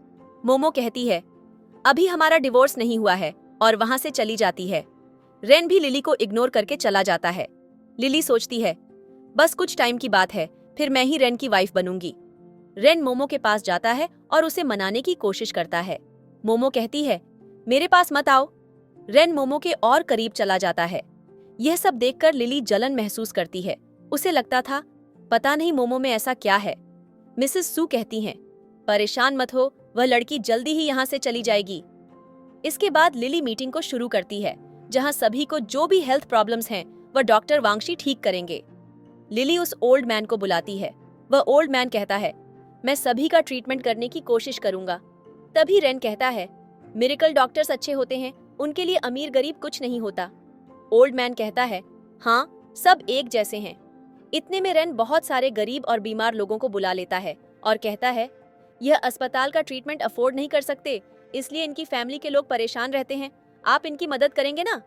मोमो कहती है, अभी हमारा डिवोर्स नहीं हुआ है, और वहां से चली जाती है। रेन भी लिली को इग्नोर करके चला जाता है। लिली सोचती है, बस कुछ टाइम की बात है, फिर मैं ही रेन की वाइफ बनूंगी। रेन मोमो के पास जाता है और उसे मनाने की कोशिश करता है। मोमो कहती है, मेरे पास मत आओ। रेन मोमो के और करीब चला जाता है। यह सब देखकर लिली जलन महसूस करती है। उसे लगता था, पता नहीं मोमो में ऐसा क्या है। मिसेस सू कहती हैं, परेशान मत हो, वह लड़की जल्दी ही यहाँ से चली जाएगी। इसके बाद लिली मीटिंग को शुरू करती है, जहाँ सभी को जो भी हेल्थ प्रॉब्लम्स हैं वह डॉक्टर वांगशी ठीक करेंगे। लिली उस ओल्ड मैन को बुलाती है। वह ओल्ड मैन कहता है, मैं सभी का ट्रीटमेंट करने की कोशिश करूंगा। तभी रेन कहता है, मिरेकल डॉक्टर्स अच्छे होते हैं, उनके लिए अमीर गरीब कुछ नहीं होता। ओल्ड मैन कहता है, हाँ, सब एक जैसे हैं। इतने में रेन बहुत सारे गरीब और बीमार लोगों को बुला लेता है और कहता है, यह अस्पताल का ट्रीटमेंट अफोर्ड नहीं कर सकते, इसलिए इनकी फैमिली के लोग परेशान रहते हैं, आप इनकी मदद करेंगे ना?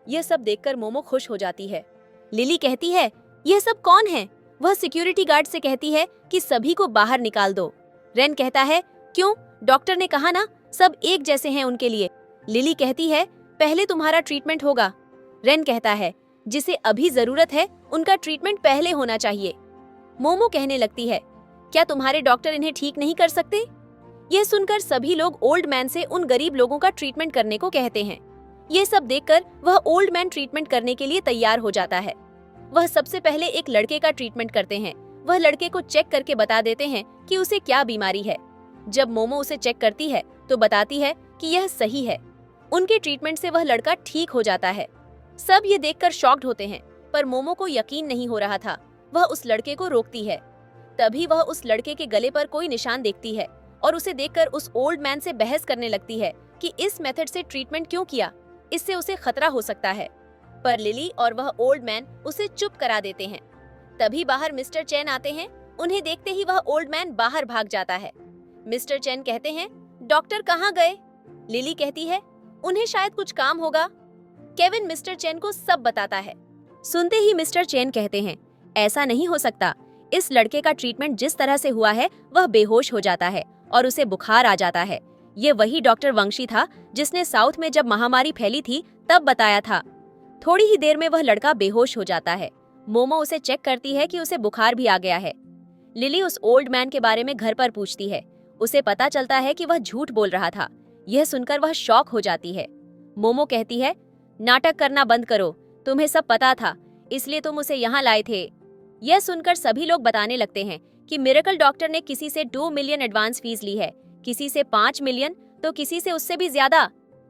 यह सब देखकर मोमो खुश हो जाती है। लिली कहती है, यह सब कौन है? वह सिक्योरिटी गार्ड से कहती है कि सभी को बाहर निकाल दो। रेन कहता है, क्यों? डॉक्टर ने कहा ना, सब एक जैसे हैं उनके लिए। लिली कहती है, पहले तुम्हारा ट्रीटमेंट होगा। रेन कहता है, जिसे अभी जरूरत है उनका ट्रीटमेंट पहले होना चाहिए। मोमो कहने लगती है, क्या तुम्हारे डॉक्टर इन्हें ठीक नहीं कर सकते? यह सुनकर सभी लोग ओल्ड मैन से उन गरीब लोगों का ट्रीटमेंट करने को कहते हैं। ये सब देखकर वह ओल्ड मैन ट्रीटमेंट करने के लिए तैयार हो जाता है। वह सबसे पहले एक लड़के का ट्रीटमेंट करते हैं। वह लड़के को चेक करके बता देते हैं कि उसे क्या बीमारी है। जब मोमो उसे चेक करती है तो बताती है कि यह सही है। उनके ट्रीटमेंट से वह लड़का ठीक हो जाता है। सब ये देखकर शॉक्ड होते हैं, पर मोमो को यकीन नहीं हो रहा था। वह उस लड़के को रोकती है। तभी वह उस लड़के के गले पर कोई निशान देखती है और उसे देखकर उस ओल्ड मैन से बहस करने लगती है कि इस मेथड से ट्रीटमेंट क्यों किया, इससे उसे खतरा हो सकता है। पर लिली और वह ओल्ड मैन उसे चुप करा देते हैं। तभी बाहर मिस्टर चैन आते हैं। उन्हें देखते ही वह ओल्ड मैन बाहर भाग जाता है। मिस्टर चैन कहते हैं, डॉक्टर कहाँ गए? लिली कहती है, उन्हें शायद कुछ काम होगा। केविन मिस्टर चैन को सब बताता है। सुनते ही मिस्टर चैन कहते हैं, ऐसा नहीं हो सकता। इस लड़के का ट्रीटमेंट जिस तरह से हुआ है वह बेहोश हो जाता है और उसे बुखार आ जाता है। ये वही डॉक्टर वंशी था जिसने साउथ में जब महामारी फैली थी तब बताया था। थोड़ी ही देर में वह लड़का बेहोश हो जाता है। मोमो उसे चेक करती है कि उसे बुखार भी आ गया है। लिली उस ओल्ड मैन के बारे में घर पर पूछती है। उसे पता चलता है कि वह झूठ बोल रहा था। यह सुनकर वह शॉक हो जाती है। मोमो कहती है, नाटक करना बंद करो, तुम्हें सब पता था, इसलिए तुम उसे यहाँ लाए थे। यह सुनकर सभी लोग बताने लगते हैं कि मिरेकल डॉक्टर ने किसी से 2 मिलियन एडवांस फीस ली है, किसी से 5 मिलियन, तो किसी से उससे भी ज्यादा।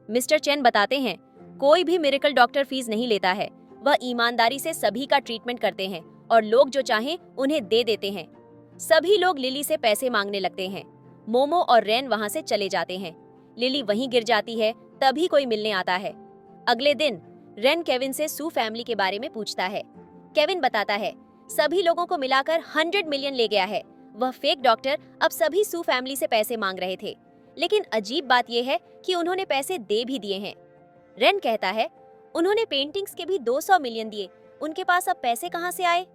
मिस्टर चैन बताते हैं, कोई भी मिरेकल डॉक्टर फीस नहीं लेता है। वह ईमानदारी से सभी का ट्रीटमेंट करते हैं और लोग जो चाहें उन्हें दे देते हैं। सभी लोग लिली से पैसे मांगने लगते हैं। मोमो और रेन वहां से चले जाते हैं। लिली वहीं गिर जाती है। तभी कोई मिलने आता है। अगले दिन रेन केविन से सू फैमिली के बारे में पूछता है। केविन बताता है, सभी लोगों को मिलाकर 100 मिलियन ले गया है। वह फेक डॉक्टर अब सभी सू फैमिली से पैसे मांग रहे थे, लेकिन अजीब बात यह है कि उन्होंने पैसे दे भी दिए हैं। रेन कहता है, उन्होंने पेंटिंग्स के भी 200 मिलियन दिए, उनके पास अब पैसे कहां से आए?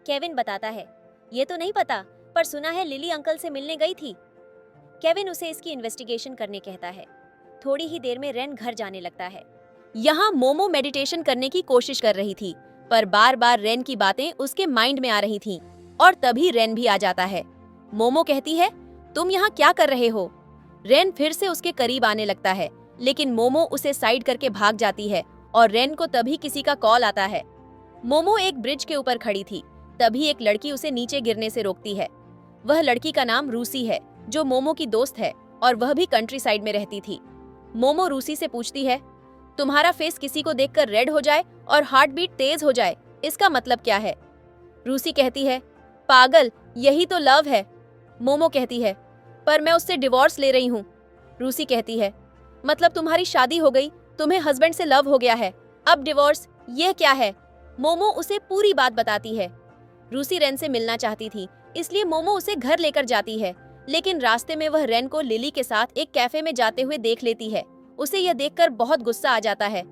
केविन बताता है, ये तो नहीं पता, पर सुना है लिली अंकल से मिलने गई थी। केविन उसे इसकी इन्वेस्टिगेशन करने कहता है। थोड़ी ही देर में रेन घर जाने लगता है। यहाँ मोमो मेडिटेशन करने की कोशिश कर रही थी, पर बार बार रेन की बातें उसके माइंड में आ रही थीं, और तभी रेन भी आ जाता है। मोमो कहती है, तुम यहाँ क्या कर रहे हो? रेन फिर से उसके करीब आने लगता है, लेकिन मोमो उसे साइड करके भाग जाती है और रेन को तभी किसी का कॉल आता है। मोमो एक ब्रिज के ऊपर खड़ी थी। तभी एक लड़की उसे नीचे गिरने से रोकती है। वह लड़की का नाम रूसी है, जो मोमो की दोस्त है और वह भी कंट्री साइड में रहती थी। मोमो रूसी से पूछती है, तुम्हारा फेस किसी को देखकर रेड हो जाए और हार्ट बीट तेज हो जाए, इसका मतलब क्या है? रूसी कहती है, पागल, यही तो लव है। मोमो कहती है, पर मैं उससे डिवोर्स ले रही हूँ। रूसी कहती है, मतलब तुम्हारी शादी हो गई, तुम्हें हस्बैंड से लव हो गया है, अब डिवोर्स, यह क्या है? मोमो उसे पूरी बात बताती है। रूसी रेन से मिलना चाहती थी, इसलिए मोमो उसे घर लेकर जाती है, लेकिन रास्ते में वह रेन को लिली के साथ एक कैफे में जाते हुए देख लेती है। उसे यह देखकर बहुत गुस्सा आ जाता है।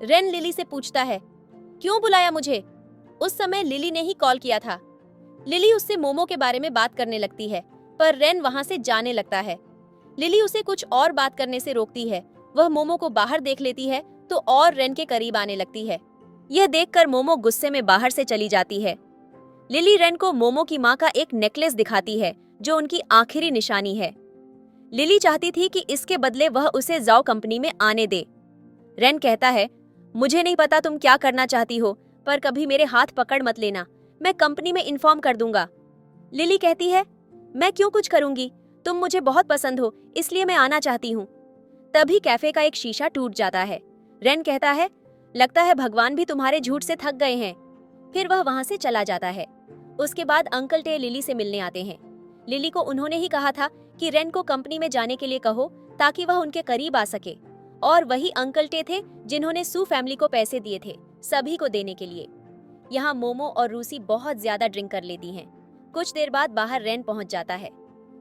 रेन लिली से पूछता है, क्यों बुलाया मुझे? उस समय लिली ने ही कॉल किया था। लिली उससे मोमो के बारे में बात करने लगती है, पर रेन वहां से जाने लगता है। लिली उसे कुछ और बात करने से रोकती है। वह मोमो को बाहर देख लेती है तो और रेन के करीब आने लगती है। यह देखकर मोमो गुस्से में बाहर से चली जाती है। लिली रेन को मोमो की माँ का एक नेकलेस दिखाती है, जो उनकी आखिरी निशानी है। लिली चाहती थी कि इसके बदले वह उसे जाओ कंपनी में आने दे। रेन कहता है, मुझे नहीं पता तुम क्या करना चाहती हो, पर कभी मेरे हाथ पकड़ मत लेना, मैं कंपनी में इन्फॉर्म कर दूंगा। लिली कहती है, मैं क्यों कुछ करूंगी, तुम मुझे बहुत पसंद हो, इसलिए मैं आना चाहती हूँ। तभी कैफे का एक शीशा टूट जाता है। रेन कहता है, लगता है भगवान भी तुम्हारे झूठ से थक गए हैं। फिर वह वहां से चला जाता है। उसके बाद अंकल टे लिली से मिलने आते हैं। लिली को उन्होंने ही कहा था कि रेन को कंपनी में जाने के लिए कहो, ताकि वह उनके करीब आ सके। और वही अंकल टे थे जिन्होंने सू फैमिली को पैसे दिए थे, सभी को देने के लिए। यहाँ मोमो और रूसी बहुत ज्यादा ड्रिंक कर लेती हैं। कुछ देर बाद बाहर रेन पहुंच जाता है।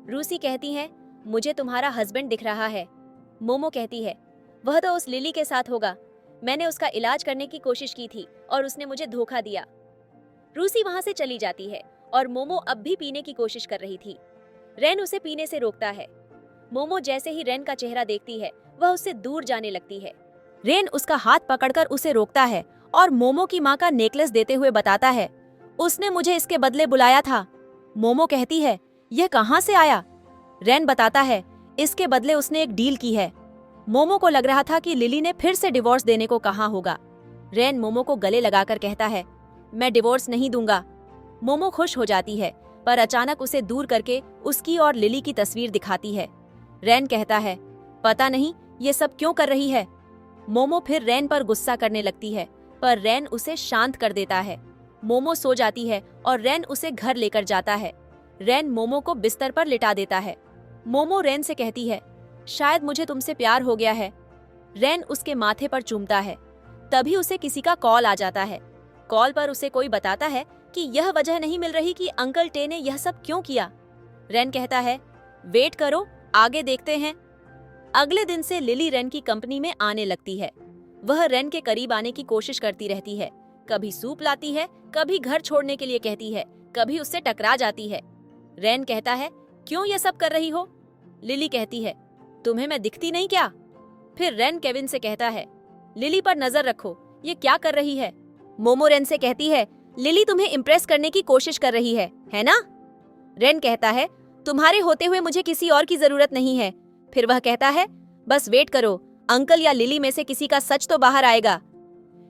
रूसी कहती है, मुझे तुम्हारा हस्बैंड दिख रहा है। मोमो कहती है, वह तो उस लिली के साथ होगा, मैंने उसका इलाज करने की कोशिश की थी और उसने मुझे धोखा दिया। रूसी वहां से चली जाती है और मोमो अब भी पीने की कोशिश कर रही थी। रेन उसे पीने से रोकता है। मोमो जैसे ही रेन का चेहरा देखती है, वह उससे दूर जाने लगती है। रेन उसका हाथ पकड़कर उसे रोकता है और मोमो की माँ का नेकलेस देते हुए बताता है, उसने मुझे इसके बदले बुलाया था। मोमो कहती है, यह कहाँ से आया? रेन बताता है, इसके बदले उसने एक डील की है। मोमो को लग रहा था कि लिली ने फिर से डिवोर्स देने को कहा होगा। रेन मोमो को गले लगाकर कहता है, मैं डिवोर्स नहीं दूंगा। मोमो खुश हो जाती है, पर अचानक उसे दूर करके उसकी और लिली की तस्वीर दिखाती है। रेन कहता है, पता नहीं ये सब क्यों कर रही है। मोमो फिर रेन पर गुस्सा करने लगती है, पर रेन उसे शांत कर देता है। मोमो सो जाती है और रेन उसे घर लेकर जाता है। रेन मोमो को बिस्तर पर लिटा देता है। मोमो रेन से कहती है, शायद मुझे तुमसे प्यार हो गया है। रेन उसके माथे पर चूमता है। तभी उसे किसी का कॉल आ जाता है। कॉल पर उसे कोई बताता है कि यह वजह नहीं मिल रही कि अंकल टे ने यह सब क्यों किया। रेन कहता है, वेट करो, आगे देखते हैं। अगले दिन से लिली रेन की कंपनी में आने लगती है। वह रेन के करीब आने की कोशिश करती रहती है। कभी सूप लाती है, कभी घर छोड़ने के लिए कहती है, कभी उससे टकरा जाती है। रेन कहता है, क्यों ये सब कर रही हो? लिली कहती है, तुम्हें मैं दिखती नहीं क्या? फिर रेन केविन से कहता है, लिली पर नजर रखो, ये क्या कर रही है? मोमो रेन से कहती है, लिली तुम्हें इम्प्रेस करने की कोशिश कर रही है ना? रेन कहता है, तुम्हारे होते हुए मुझे किसी और की जरूरत नहीं है। फिर वह कहता है, बस वेट करो, अंकल या लिली में से किसी का सच तो बाहर आएगा।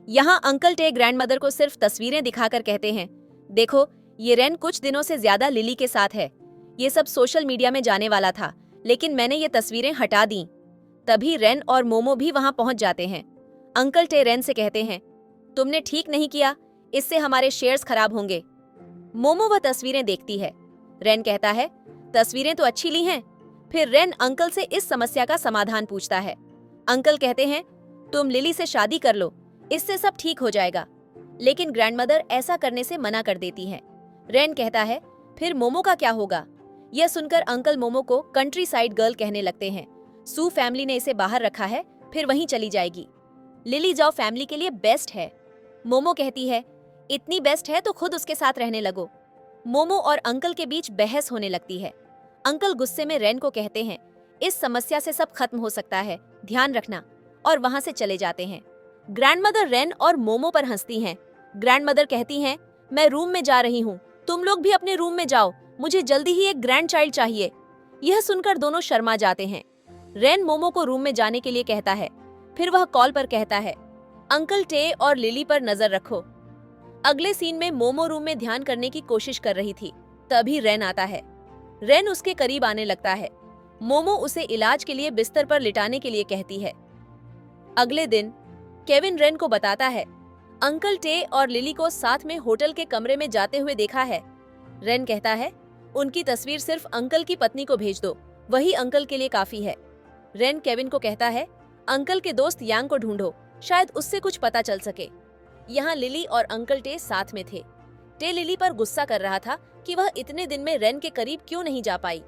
यहाँ अंकल टे ग्रैंडमदर को सिर्फ तस्वीरें दिखाकर कहते हैं, देखो ये रेन कुछ दिनों से ज्यादा लिली के साथ है। ये सब सोशल मीडिया में जाने वाला था, लेकिन मैंने ये तस्वीरें हटा दी। तभी रेन और मोमो भी वहां पहुंच जाते हैं। अंकल टे रेन से कहते हैं, तुमने ठीक नहीं किया, इससे हमारे शेयर्स खराब होंगे। मोमो वह तस्वीरें देखती है। रेन कहता है, तस्वीरें तो अच्छी ली हैं। फिर रेन अंकल से इस समस्या का समाधान पूछता है। अंकल कहते हैं, तुम लिली से शादी कर लो, इससे सब ठीक हो जाएगा। लेकिन ग्रैंडमदर ऐसा करने से मना कर देती है। रेन कहता है, फिर मोमो का क्या होगा? यह सुनकर अंकल मोमो को कंट्री साइड गर्ल कहने लगते हैं। सू फैमिली ने इसे बाहर रखा है, फिर वहीं चली जाएगी। लिली जाओ फैमिली के लिए बेस्ट है। मोमो कहती है, इतनी बेस्ट है तो खुद उसके साथ रहने लगो। मोमो और अंकल के बीच बहस होने लगती है। अंकल गुस्से में रेन को कहते हैं, इस समस्या से सब खत्म हो सकता है, ध्यान रखना, और वहां से चले जाते हैं। ग्रैंडमदर रेन और मोमो पर हंसती हैं। ग्रैंडमदर कहती हैं, मैं रूम में जा रही हूँ, तुम लोग भी अपने रूम में जाओ, मुझे जल्दी ही एक ग्रैंड चाइल्ड चाहिए। यह सुनकर दोनों शर्मा जाते हैं। रेन मोमो को रूम में जाने के लिए कहता है। फिर वह कॉल पर कहता है, अंकल टे और लिली पर नजर रखो। अगले सीन में मोमो रूम में ध्यान करने की कोशिश कर रही थी। तभी रेन आता है। रेन उसके करीब आने लगता है। मोमो उसे इलाज के लिए बिस्तर पर लिटाने के लिए कहती है। अगले दिन केविन रेन को बताता है, अंकल टे और लिली को साथ में होटल के कमरे में जाते हुए देखा है। रेन कहता है, उनकी तस्वीर सिर्फ अंकल की पत्नी को भेज दो, वही अंकल के लिए काफी है। रेन केविन को कहता है, अंकल के दोस्त यांग को ढूंढो, शायद उससे कुछ पता चल सके। यहाँ लिली और अंकल टे साथ में थे। टे लिली पर गुस्सा कर रहा था कि वह इतने दिन में रेन के करीब क्यों नहीं जा पाई।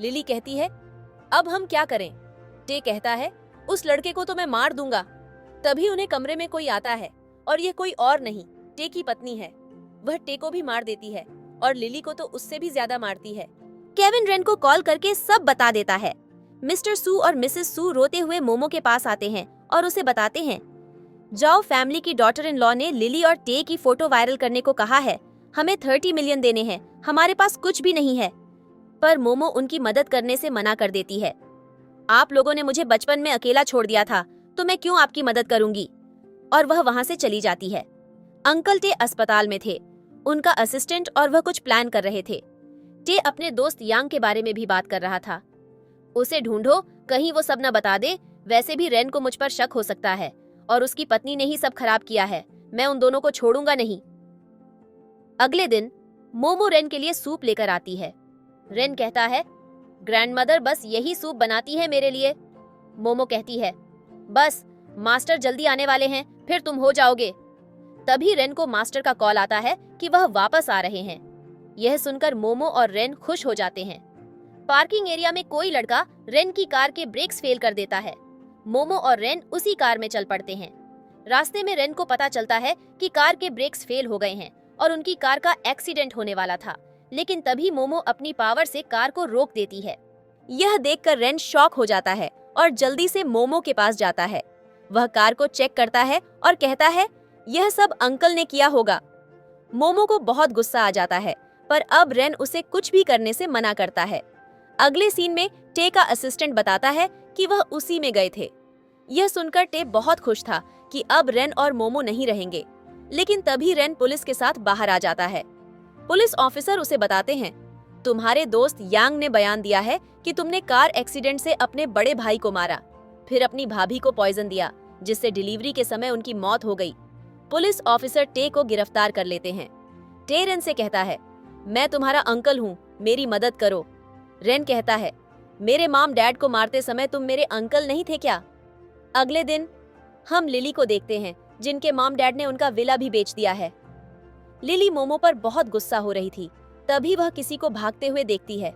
लिली कहती है, अब हम क्या करें? टे कहता है, उस लड़के को तो मैं मार दूंगा। तभी उन्हें कमरे में कोई आता है, और यह कोई और नहीं, टे की पत्नी है। वह टे को भी मार देती है और लिली को तो उससे भी ज्यादा मारती है। केविन रेन को कॉल करके सब बता देता है। मिस्टर सू और मिसेस सू रोते हुए मोमो के पास आते हैं और उसे बताते हैं, जाओ फैमिली की डॉटर इन लॉ ने लिली और टे की फोटो वायरल करने को कहा है, हमें 30 मिलियन देने हैं, हमारे पास कुछ भी नहीं है। पर मोमो उनकी मदद करने से मना कर देती है। आप लोगों ने मुझे बचपन में अकेला छोड़ दिया था, तो मैं क्यों आपकी मदद करूंगी? और वह वहां से चली जाती है। अंकल टे अस्पताल में थे, उनका असिस्टेंट और वह कुछ प्लान कर रहे थे। टे अपने दोस्त यांग के बारे में भी बात कर रहा था। उसे ढूंढो, कहीं वो सब न बता दे, वैसे भी रेन को मुझ पर शक हो सकता है और उसकी पत्नी ने ही सब खराब किया है, मैं उन दोनों को छोड़ूंगा नहीं। अगले दिन मोमो रेन के लिए सूप लेकर आती है। रेन कहता है, ग्रैंडमदर बस यही सूप बनाती है मेरे लिए। मोमो कहती है, बस मास्टर जल्दी आने वाले हैं, फिर तुम हो जाओगे। तभी रेन को मास्टर का कॉल आता है कि वह वापस आ रहे हैं। यह सुनकर मोमो और रेन खुश हो जाते हैं। पार्किंग एरिया में कोई लड़का रेन की कार के ब्रेक्स फेल कर देता है। मोमो और रेन उसी कार में चल पड़ते हैं। रास्ते में रेन को पता चलता है कि कार के ब्रेक्स फेल हो गए हैं और उनकी कार का एक्सीडेंट होने वाला था, लेकिन तभी मोमो अपनी पावर से कार को रोक देती है। यह देखकर रेन शॉक हो जाता है और जल्दी से मोमो के पास जाता है। वह कार को चेक करता है और कहता है, यह सब अंकल ने किया होगा। मोमो को बहुत गुस्सा आ जाता है, पर अब रेन उसे कुछ भी करने से मना करता है। अगले सीन में टे का असिस्टेंट बताता है कि वह उसी में गए थे। यह सुनकर टे बहुत खुश था कि अब रेन और मोमो नहीं रहेंगे, लेकिन तभी रेन पुलिस के साथ बाहर आ जाता है। पुलिस ऑफिसर उसे बताते हैं, तुम्हारे दोस्त यांग ने बयान दिया है कि तुमने कार एक्सीडेंट से अपने बड़े भाई को मारा, फिर अपनी भाभी को पॉइजन दिया, जिससे डिलीवरी के समय उनकी मौत हो गई। पुलिस ऑफिसर टे को गिरफ्तार कर लेते हैं। टे रेन से कहता है, मैं तुम्हारा अंकल हूँ, मेरी मदद करो। रेन कहता है, मेरे मॉम डैड को मारते समय तुम मेरे अंकल नहीं थे क्या? अगले दिन हम लिली को देखते हैं, जिनके मॉम डैड ने उनका विला भी बेच दिया है। लिली मोमो पर बहुत गुस्सा हो रही थी। तभी वह किसी को भागते हुए देखती है।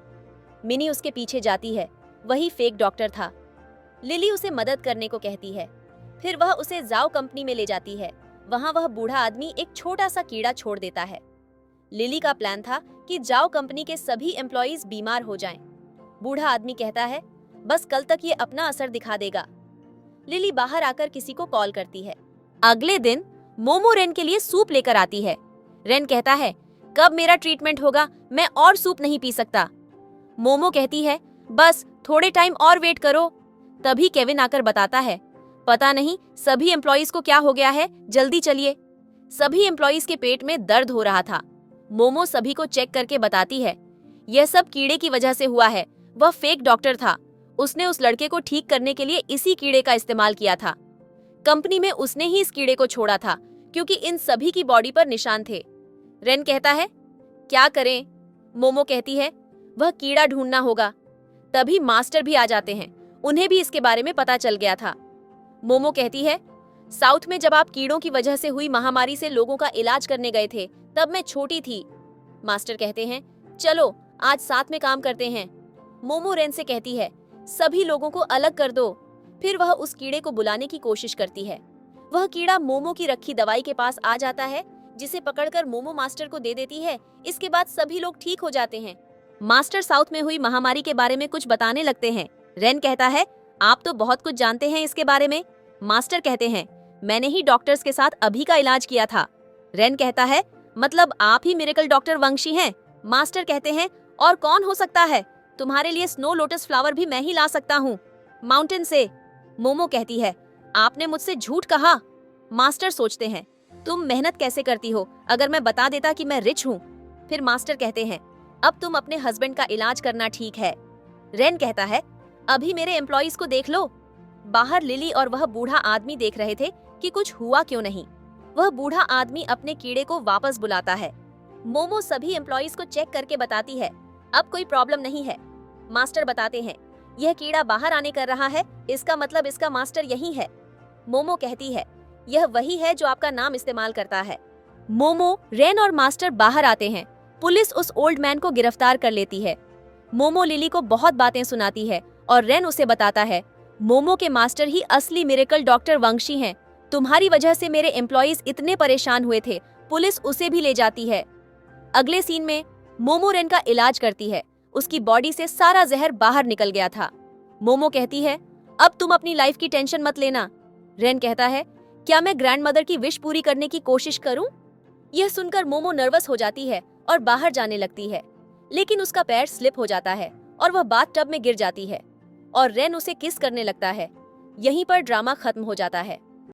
मिनी उसके पीछे जाती है। वही फेक डॉक्टर था। लिली उसे मदद करने को कहती है। फिर वह उसे जाओ कंपनी में ले जाती है। वहां वह बूढ़ा आदमी एक छोटा सा कीड़ा छोड़ देता है। लिली का प्लान था कि जाओ कंपनी के सभी एम्प्लॉइज बीमार हो जाएं। बूढ़ा आदमी कहता है, बस कल तक ये अपना असर दिखा देगा। लिली बाहर आकर किसी को कॉल करती है। अगले दिन मोमो रेन के लिए सूप लेकर आती है। रेन कहता है, कब मेरा ट्रीटमेंट होगा? मैं और सूप नहीं पी सकता। मोमो कहती है, बस थोड़े टाइम और वेट करो। तभी केविन आकर बताता है, पता नहीं सभी एम्प्लॉइज को क्या हो गया है, जल्दी चलिए। सभी एम्प्लॉइज के पेट में दर्द हो रहा था। मोमो सभी को चेक करके बताती है, यह सब कीड़े की वजह से हुआ है। वह फेक डॉक्टर था। उसने उस लड़के को ठीक करने के लिए इसी कीड़े का इस्तेमाल किया था। कंपनी में उसने ही इस कीड़े को छोड़ा था, क्योंकि इन सभी की बॉडी पर निशान थे। रेन कहता है, क्या करें? मोमो कहती है, वह कीड़ा ढूंढना होगा। तभी मास्टर भी आ जाते हैं। उन्हें भी इसके बारे में पता चल गया था। मोमो कहती है, साउथ में जब आप कीड़ों की वजह से हुई महामारी से लोगों का इलाज करने गए थे, तब मैं छोटी थी। मास्टर कहते हैं, चलो आज साथ में काम करते हैं। मोमो रेन से कहती है, सभी लोगों को अलग कर दो। फिर वह उस कीड़े को बुलाने की कोशिश करती है। वह कीड़ा मोमो की रखी दवाई के पास आ जाता है, जिसे पकड़कर मोमो मास्टर को दे देती है। इसके बाद सभी लोग ठीक हो जाते हैं। मास्टर साउथ में हुई महामारी के बारे में कुछ बताने लगते हैं। रेन कहता है, आप तो बहुत कुछ जानते हैं इसके बारे में। मास्टर कहते हैं, मैंने ही डॉक्टर्स के साथ अभी का इलाज किया था। रेन कहता है, मतलब आप ही मिरेकल डॉक्टर वंशी हैं? मास्टर कहते हैं, और कौन हो सकता है? तुम्हारे लिए स्नो लोटस फ्लावर भी मैं ही ला सकता हूँ, माउंटेन से। मोमो कहती है, आपने मुझसे झूठ कहा। मास्टर सोचते हैं, तुम मेहनत कैसे करती हो? अगर मैं बता देता कि मैं रिच हूँ। फिर मास्टर कहते हैं, अब तुम अपने हस्बैंड का इलाज करना ठीक है। रेन कहता है, अभी मेरे एम्प्लॉइज को देख लो। बाहर लिली और वह बूढ़ा आदमी देख रहे थे कि कुछ हुआ क्यों नहीं। वह बूढ़ा आदमी अपने कीड़े को वापस बुलाता है। मोमो सभी एम्प्लॉइज को चेक करके बताती है, अब कोई प्रॉब्लम नहीं है। मास्टर बताते हैं, यह कीड़ा बाहर आने कर रहा है, इसका मतलब इसका मास्टर यही है। मोमो कहती है, यह वही है जो आपका नाम इस्तेमाल करता है। मोमो, रेन और मास्टर बाहर आते हैं। पुलिस उस ओल्ड मैन को गिरफ्तार कर लेती है। मोमो लिली को बहुत बातें सुनाती है और रेन उसे बताता है, मोमो के मास्टर ही असली मिरेकल डॉक्टर वंशी हैं। तुम्हारी वजह से मेरे एम्प्लॉइज इतने परेशान हुए थे। पुलिस उसे भी ले जाती है। अगले सीन में मोमो रेन का इलाज करती है। उसकी बॉडी से सारा जहर बाहर निकल गया था। मोमो कहती है, अब तुम अपनी लाइफ की टेंशन मत लेना। रेन कहता है, क्या मैं ग्रैंडमदर की विश पूरी करने की कोशिश करूं? यह सुनकर मोमो नर्वस हो जाती है और बाहर जाने लगती है, लेकिन उसका पैर स्लिप हो जाता है और वह बाथटब में गिर जाती है और रेन उसे किस करने लगता है। यहीं पर ड्रामा खत्म हो जाता है।